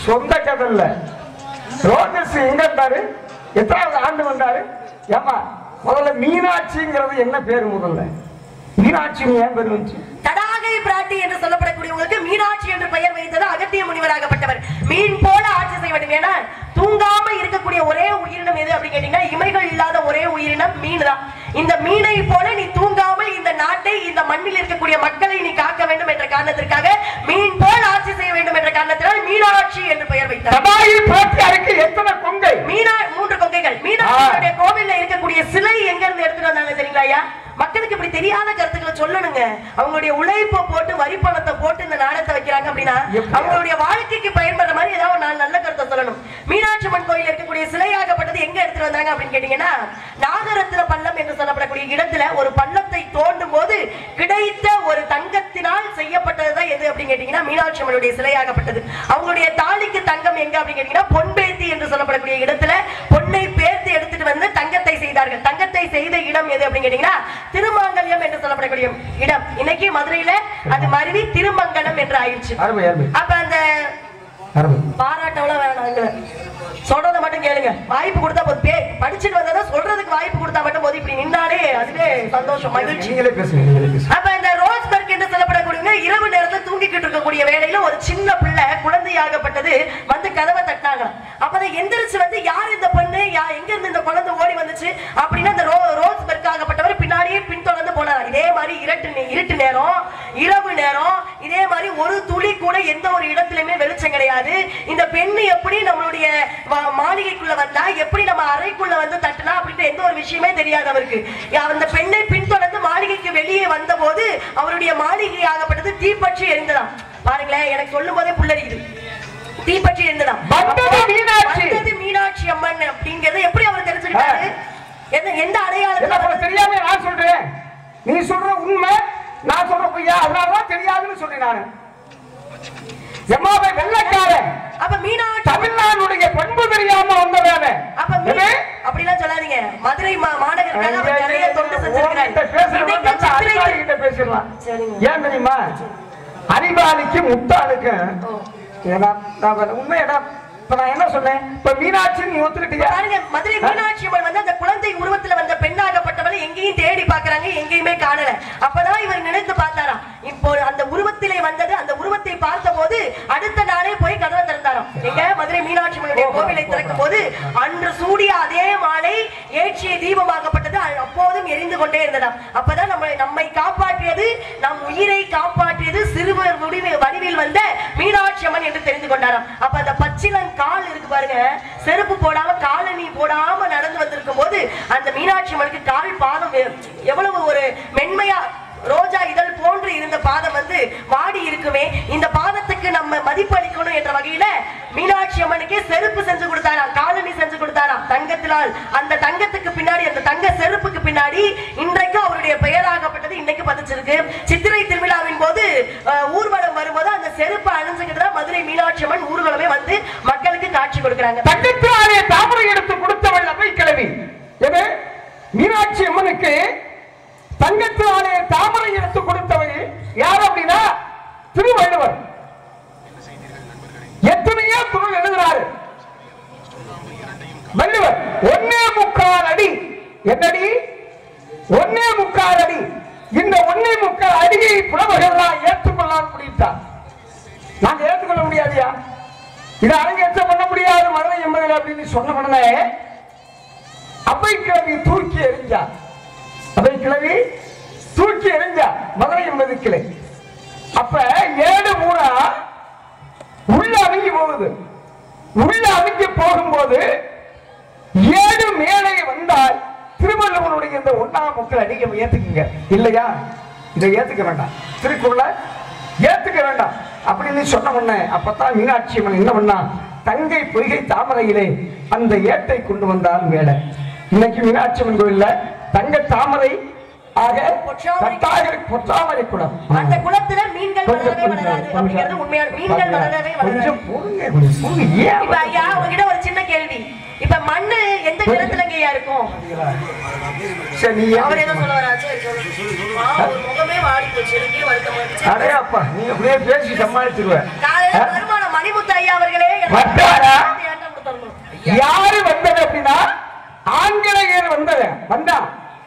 சொந்த கதை இல்ல. ரோஜஸ் எங்க இருந்தாரு? எத்தனாவது ஆண்டு வந்தாரு? ஏமா முதல்ல மீனாட்சிங்கிறது என்ன பேரு? முதல்ல மீனாட்சி ஏன் பேர் வந்துச்சு? தடாகை பிராட்டி என்று சொல்லப்படக்கூடியவங்களுக்கு மீனாட்சி என்று பெயர் வைத்தது அகத்திய முனிவராகப்பட்டவர். மீன் போல ஆட்சி செய்ய வேண்டும். ஏன்னா தூங்காம இருக்கக்கூடிய ஒரே உயிரினம் எது அப்படின்னு கேட்டீங்கன்னா, இமைகள் இல்லாத ஒரே உயிரினம் மீன் தான். இந்த மீனை போல நீ தூங்காமல் இந்த நாட்டை இந்த மண்ணில் இருக்கக்கூடிய மக்களை நீ காக்க வேண்டும் என்ற காரணத்திற்காக மீன் போல் ஆட்சி செய்ய வேண்டும் என்ற காரணத்தினால் மீனாட்சி என்று பெயர் வைத்தார். தடாகை பிராட்டியாருக்கு எத்தனை கொங்கை? 3 கொங்கைகள். மீனாட்சியுடைய கோவில்ல இருக்கக்கூடிய சிலை எங்க இருந்து எடுத்துட்டு வந்தாங்க தெரியுங்களா? மக்களுக்கு இப்படி தெரியாத கருத்துக்களை சொல்லணுங்க. அவங்களுடைய உழைப்பை போட்டு வரி பணத்தை போட்டு இந்த நாடகத்தை வைக்கிறாங்க அப்படின்னா அவங்களுடைய வாழ்க்கைக்கு பயன்படுற மாதிரி ஏதாவது ஒரு நல்ல கருத்தை சொல்லணும். மீனாட்சி அம்மன் கோயில் இருக்கக்கூடிய சிலையாகப்பட்டது எங்க எடுத்துட்டு வந்தாங்க அப்படின்னு கேட்டீங்கன்னா, நாகரத்ன பள்ளம் என்று சொல்லப்படக்கூடிய இடத்துல ஒரு பள்ளத்தை தோண்டும் போது கிடைத்த ஒரு தங்கத்தினால் செய்யப்பட்டதுதான் எது அப்படின்னு கேட்டீங்கன்னா மீனாட்சி அம்மனுடைய சிலையாகப்பட்டது. அவங்களுடைய தாலிக்கு தங்கம் எங்க அப்படின்னு கேட்டீங்கன்னா, பொன்பேத்தி என்று சொல்லப்படக்கூடிய இடத்துல பொன்னை பேர்த்து எடுத்துட்டு வந்து தங்கத்தை செய்தார்கள். தங்கத்தை செய்த இடம் எது அப்படின்னு கேட்டீங்கன்னா திருமங்கலம் என்று சொல்லப்படக்கூடிய இடம். இன்னைக்கு மதுரையில அது மருவி திருமங்கலம் என்று ஆயிடுச்சு. அப்ப அந்த பாராட்டவள வேணாம், சொல்றத மட்டும் கேளுங்க. வாய்ப்பு கொடுத்தா போது படிச்சுட்டு வந்தா சொல்றதுக்கு வாய்ப்பு கொடுத்தா மட்டும் போது இப்படி நின்னாலே அதுவே சந்தோஷம், மகிழ்ச்சி. அப்ப இந்த ரோஸ்பெர்க் என்று சொல்லப்படக்கூடிய இரவு நேரத்தில் தூங்கிக்கிட்டு இருக்கக்கூடிய வேளையில ஒரு சின்ன பிள்ளை குழந்தையாகப்பட்டது வந்து கதவை தட்டினாங்க. அப்பதான் எந்திரிச்சு வந்து யார் இந்த பொண்ணு, எங்க இருந்து இந்த குழந்தை ஓடி வந்துச்சு அப்படின்னா அந்த ரோஸ்பெர்க் ஆகப்பட்டவர் பின்னாடியே பின்தொடர்ந்து போனார். இதே மாதிரி இருட்டு நேரம் இரவு நேரம் இதே மாதிரி ஒரு துளி கூட எந்த ஒரு இடத்திலுமே வெளிச்சம் கிடையாது. இந்த பெண்ணு எப்படி நம்மளுடைய மாளிகைக்குள்ள வந்தா, எப்படி நம்ம அறைக்குள்ள வந்து தட்டலாம் அப்படின்ற எந்த ஒரு விஷயமே தெரியாது அவருக்கு. அந்த பெண்ணை பின்தொடர்ந்து மாளிகைக்கு வெளியே வந்த போது அவருடைய மாளிகை ஆகப்பட்டது தீப்பற்றி எரிந்ததாம். பாருங்களேன், எனக்கு சொல்லும் போதே புல்லரிக்குது. தீப்பற்றி எரிந்ததாம். மீனாட்சி அம்மன் அப்படிங்கறது எப்படி அவர் தெரிஞ்சுக்கிட்டாரு? எந்த அடையாளத்துல தெரியாம நான் சொல்றேன், நீ சொல்ற உண்மை, நான் சொல்ற பொய்யா? அதனாலதான் தெரியாதுன்னு சொல்றேன் நானு. எம்மாவை வெள்ளக்காரன். அப்ப மீனாட்சி தமிழ்நாடுடைய பண்பு தெரியாம வந்தவன். அப்ப அப்படிலாம் சொல்லாதீங்க. மதுரை மாநகருக்காக அவர் நிறைய தொண்டு செஞ்சிருக்கிறார். பேசலாம். ஏன் தெரியுமா? அறிவாளிக்கு முட்டாளுக்கு உண்மையா இப்ப நான் என்ன சொன்னேன்? இப்ப மீனாட்சி நீ ஒத்துக்கிட்டீங்க. மதுரை மீனாட்சி அம்மன் வந்து அந்த குழந்தை உருவத்துல வந்த பெண்ணாகப்பட்டவளை எங்கேயும் தேடி பாக்குறாங்க, எங்கேயுமே காணல. அப்பதான் இவர் நினைத்து பார்த்தாராம், இப்போ அந்த உருவத்திலே வந்தது. அந்த உருவத்தை பார்த்த போது அடுத்த நாளே போய் கதவை திறந்தாராம். எங்க மதுரை மீனாட்சி அம்மனுடைய கோவிலை திறக்கும் போது அன்று சூடிய அதே மாலை ஏற்றிய தீபமாகப்பட்டது அப்போதும் எரிந்து கொண்டே இருந்ததாம். அப்பதான் நம்மை காப்பாற்றியது, நம் உயிரை காப்பாற்றியது சிறுவர் வடிவில் வந்த மீனாட்சி அம்மன் என்று தெரிந்து கொண்டாராம். அப்ப அந்த பச்சிலன் கால் இருக்கு பாருங்க, செருப்பு போடாம காலணி போடாம நடந்து வந்திருக்கும் போது அந்த மீனாட்சி அம்மனுக்கு கால் பாதம் எவ்வளவு ஒரு மென்மையா ரோஜா இதழ் போன்று இருந்த பாதம் வந்து வாடி இருக்குமே. இந்த பாதத்துக்கு நம்ம மதிப்பளிக்கணும் என்ற வகையில மீனாட்சி அம்மனுக்கே செருப்பு செஞ்சு கொடுத்தாராம், காலணி செஞ்சு கொடுத்தாராம் தங்கத்தினால். அந்த தங்கத்துக்கு பின்னாடி, அந்த தங்க செருப்புக்கு பின்னாடி இன்றைக்கும் அவருடைய பெயராகப்பட்டது இன்னைக்கு பதிச்சிருக்கு. சித்திரை திருவிழாவின் போது ஊர்வலம் வரும்போது அந்த செருப்பு அணிஞ்சுக்கிட்டு தான் மதுரை மீனாட்சி அம்மன் ஊர்வலமே வந்து மக்களுக்கு காட்சி கொடுக்கிறாங்க. தங்கத்தினாலே தாமரை எடுத்து கொடுத்தவள் அவை கிழவி. மீனாட்சி அம்மனுக்கு தங்கத்தினாலே தாமரை எடுத்து கொடுத்தவள் யார் அப்படின்னா திருவள்ளுவர். எத்தனையோ குரல் எழுதுறாரு வள்ளுவர். 1.25 அடி. என்னடி? 1.25 அடி. இந்த 1.25 அடியை புலவர்கள்லாம் ஏற்றுக்கொள்ளாம முடித்தார். நாங்க ஏற்றுக்கொள்ள முடியாதியா? இதை அரங்கேற்றம் பண்ண முடியாது மதுரை என்பதில் அப்படின்னு சொன்ன உடனே அவை கிழவி தூக்கி எறிஞ்சா. அவை கிழவி தூக்கி எறிஞ்சா மதுரை என்பது கிளை. அப்ப 7 மூணா உள்ள அமுங்கி போகுது. உள்ள அமுங்கி போகும்போது 7 மேலே வந்தால் திருவள்ளுவனுடைய இந்த 1.25 அடியை ஏத்துக்குங்க. இல்லையா? இதை ஏத்துக்க வேண்டாம், திருக்குறளை ஏத்துக்க வேண்டாம் அப்படின்னு சொன்ன உடனே அப்பதான் மீனாட்சி அம்மன் என்ன பண்ணா, தங்கை பொய்கை தாமரையிலே அந்த ஏட்டை கொண்டு வந்தால் மேலே. இன்னைக்கு மீனாட்சி அம்மன் கோயில்ல தங்க தாமரை ஆக பொற்றாமரை குளம். அந்த குளத்துல மீன்கள் வளரவே வளராது அப்படிங்கிறது உண்மையான. மீன்கள் வளரவே வளராது. இப்ப ஐயா உங்ககிட்ட ஒரு சின்ன கேள்வி. இப்ப மண்ணு எந்த நிறத்துலங்கயா இருக்கும்? சரி, அவர் என்ன சொல்ல வரா? சரி ஒரு முகமே வாடி போச்சு. எனக்கே வருத்தமா இருந்துச்சு. அடே அப்பா, நீ அப்படியே பேசி சமாளிச்சிருவேன். காலையில வருமான மணிமுத்து ஐயா அவர்களே யாரு வந்தது அப்படின்னா ஆங்கிலேயர் வந்தா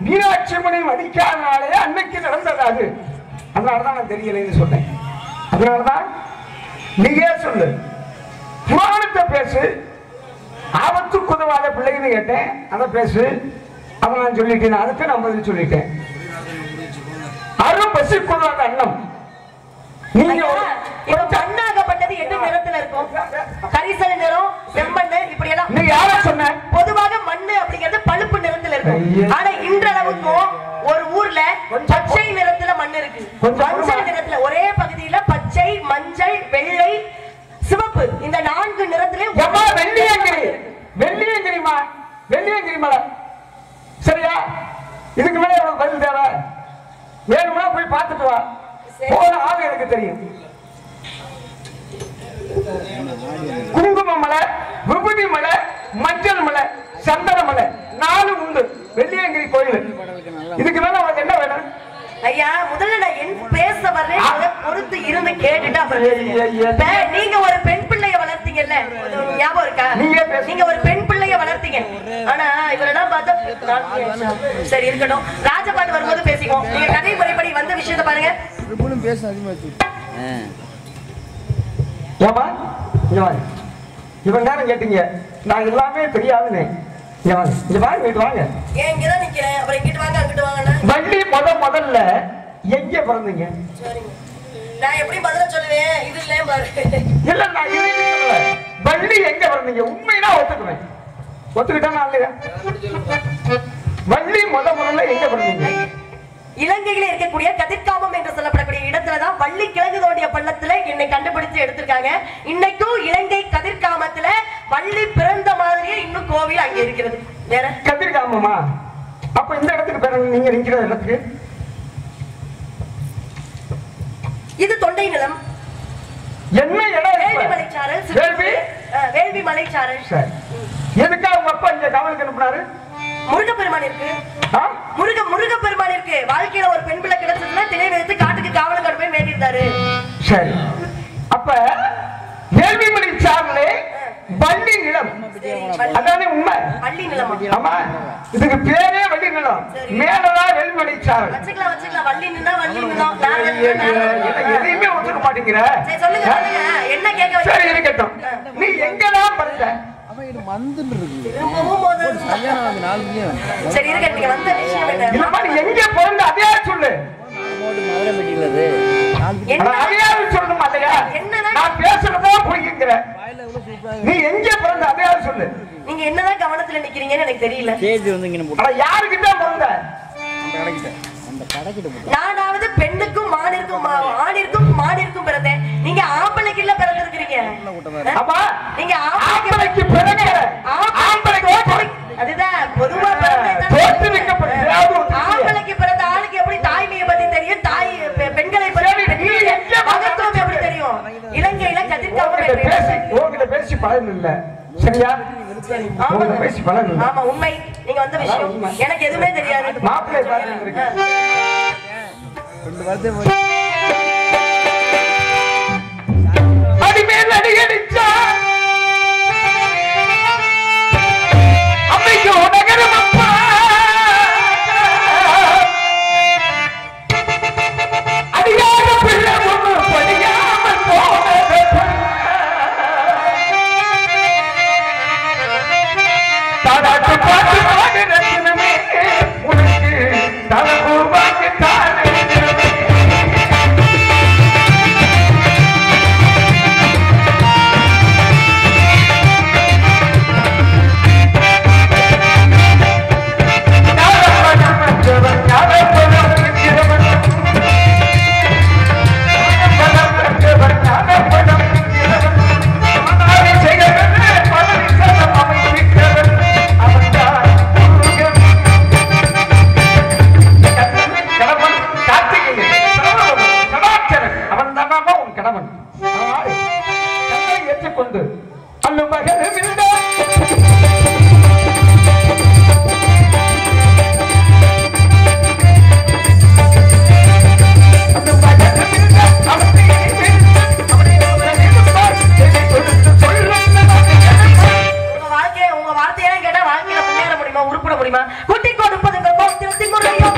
மீனாட்சி அம்மனை மதிக்காதனாலே அன்னைக்கு நடந்தது அது. அதனாலதான் நான் தெரியலன்னு சொன்னேன். அதனாலதான் நீயே சொல்லு, புராணத்தை பேசு. ஆபத்துக்கு உதவாத பிள்ளைன்னு கேட்டேன், அதை பேசு. அதை நான் சொல்லிட்டேன், அதுக்கு நான் பதில் சொல்லிட்டேன். அரும் பசிக்குள்ளாத அன்னம். நீங்க மண்ணாகப்பட்டது என்ன நிறத்துல இருக்கும்? கரிசல் நிறம், செம்மண்ணு, இப்படி எல்லாம். நீ யார சொன்ன? பொதுவாக மண்ணு அப்படிங்கிறது பழுப்பு நிறத்துல இருக்கும். ஆனா இன்றளவுக்கும் ஒரு ஊர்ல பச்சை நிறத்துல மண் இருக்கு, மஞ்சள் நிறத்துல. ஒரே பகுதியில பச்சை, மஞ்சள், வெள்ளை, சிவப்பு, இந்த 4 நிறத்திலே வெள்ளியங்கிரிமா, வெள்ளியங்கிரி மலை. சரியா? இதுக்கு மேல எவ்வளவு பதில் தேவை? வேணும்னா போய் பார்த்துட்டு வா. போன ஆள் எனக்கு தெரியும். குங்கும மலை, விபூதி மலை, மஞ்சள் மலை, சந்தன மலை, 4 உண்டு வெள்ளியங்கிரி கோயில். இதுக்கு மேல உனக்கு என்ன வேணும்? ஐயா முதல்ல நான் என்ன பேச வர்றேன் பொறுத்து இருந்து கேட்டுட்டு அப்புறம். நீங்க ஒரு பெண் பிள்ளைய வளர்த்தீங்கல்ல, ஞாபகம் இருக்கா? நீங்க ஒரு பெண் பிள்ளைய வளர்த்தீங்க. ஆனா இவரெல்லாம் பார்த்தா சரி இருக்கட்டும், ராஜபாட்டு வரும்போது பேசிக்கோ. நீங்க கதை முறைப்படி வந்த விஷயத்த பாருங்க. ஏமா இவன் நேரம் கேட்டீங்க, நான் எல்லாமே தெரியாதுன்னு. வாங்க, இங்கதான் நிக்கிறேன். அப்புறம் இங்கிட்டு வாங்க, அங்கிட்டு வாங்க. வள்ளி முதல்ல எங்க பிறந்தீங்க? நான் எப்படி பதில சொல்லுவேன் இது இல்ல பாரு. இல்ல நான் இது சொல்லல. வள்ளி எங்க வந்தீங்க? உண்மையா ஒத்துக்குவேன். ஒத்துக்கிட்டானா இல்லையா? வள்ளி முதல்ல எங்க வந்தீங்க? இலங்கையில இருக்கக்கூடிய கதிர்காமம் என்று சொல்லப்படக்கூடிய இடத்துலதான் வள்ளி கிழங்கு தோண்டிய பள்ளத்துல என்னை கண்டுபிடிச்சு எடுத்திருக்காங்க. இன்னைக்கும் இலங்கை கதிர்காமத்துல வள்ளி பிறந்த மாதிரியே இன்னும் கோவில் அங்க இருக்கிறது. வேற கதிர்காமமா? அப்ப இந்த இடத்துக்கு பேர் நீங்க நிக்கிற இடத்துக்கு இது தொண்டை நிலம். என்ன இடம்? வேள்வி மலைச்சாரல். வேள்வி மலைச்சாரல். சரி. எதுக்கா உங்க அப்பா இங்க காவலுக்கு அனுப்புனாரு? முருகப்பெருமான் இருக்கு. முருகப்பெருமான் இருக்கு. வாழ்க்கையில ஒரு பெண் பிள்ளை கிடைச்சதுன்னா திணை வைத்து காட்டுக்கு காவலுக்கு அனுப்பி வேண்டியிருந்தாரு. சரி. அப்ப வேள்விமலை சார்லே வள்ளி நிலம் அதானே உண்மை? வள்ளி நிலம். ஆமா, இதுக்கு பேரே வள்ளி நிலம். மேலதான் வேள்விமலை சாரல். வச்சுக்கலாம். வள்ளி நிலம் வள்ளி நிலம். எதையுமே ஒத்துக்க மாட்டேங்கிற. சொல்லுங்க என்ன கேட்க? சரி இருக்கட்டும். நீ எங்கதான் பிறந்த? சரி இருக்க. நீங்க வந்த விஷயம் என்ன? எங்க பிறந்த அதையா சொல்லு. அதையாவது சொல்லணும். அதையா நான் பேசுறதா புரியுங்கிற. நீ எங்க பிறந்த அதையாவது சொல்லு. நீங்க என்னதான் கவனத்துல நிக்கிறீங்கன்னு எனக்கு தெரியல. யாருக்கிட்ட பிறந்த? நானாவது பெண்ணுக்கும் ஆணிற்கும் மாடிற்கும் பிறந்தேன். நீங்க ஆம்பளைக்கு இல்ல பிறந்திருக்கிறீங்க. நீங்க ஆம்பளைக்கு பிறந்த அதுதான் பொதுவா ஆம்பளைக்கு பிறந்த ஆளுக்கு எப்படி தாய்மையை பத்தி தெரியும்? பெண்களை மகத்துவம் எப்படி தெரியும்? இலங்கையில கதிர்காமம் பேசி பலன் இல்ல. சரியா? பேசி பலன் இல்ல. ஆமா உண்மை. நீங்க வந்த விஷயம் எனக்கு எதுவுமே தெரியாது. மாப்பிள்ளை அடிமேல் அடியடிச்சா அம்மைக்கு நகரம் அப்பா அடியாக பிள்ளை ஒன்று படியாமல் போனது தாடாட்டு பாட்டு பாடு ரத்தினமே உனக்கு தலபூர்வாக்கு தானே. ஏற்றுக்கொண்டு அல்ல மகனும் உங்க வார்த்தையெல்லாம் கேட்டா வாழ்க்கையில முன்னேற முடியுமா? உருப்பிட முடியுமா? குட்டி கொடுப்பதுங்க கோத்திரத்தின் முறையும்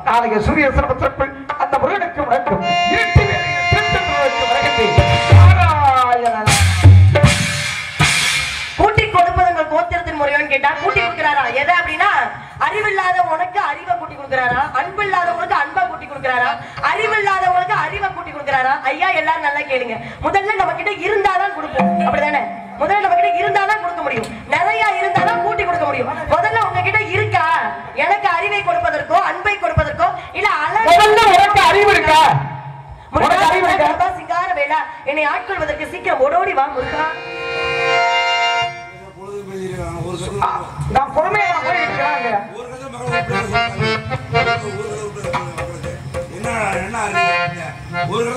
நாளைக்கு சூரிய சிரமத்திற்குள் அந்த முருகனுக்கு வணக்கம். கூட்டி கொடுப்பதுங்க கோத்திரத்தின் முறையோன்னு கேட்டா கூட்டி கொடுக்கிறாரா? எதை அப்படின்னா அறிவில்லாதவனுக்கு அறிவை கூட்டி கொடுக்கிறாரா? அன்பில்லாதவனுக்கு அன்பை கூட்டி கொடுக்கிறாரா? அறிவில்லாதவனுக்கு அறிவை கூட்டி கொடுக்கிறாரா? ஐயா எல்லாரும் நல்லா கேளுங்க. முதல்ல நம்ம கிட்ட இருந்தாதான் கொடுப்போம். அப்படிதானே? முதல்ல நம்ம கிட்ட இருந்தாதான் கொடுக்க முடியும். நிறைய இருந்தாதான் கூட்டி கொடுக்க முடியும். முதல்ல உங்ககிட்ட இருக்கா? எனக்கு அறிவை கொடுப்பதற்கோ அன்பை கொடுப்பதற்கோ இல்ல உனக்கு அறிவு இருக்கா? சிங்கார வேளா என்னை ஆட்கொள்வதற்கு சீக்கிரம் ஓடோடி வா முருகா. நான் பொறுமையா போயிருக்கிறாங்க. என்ன ஒரு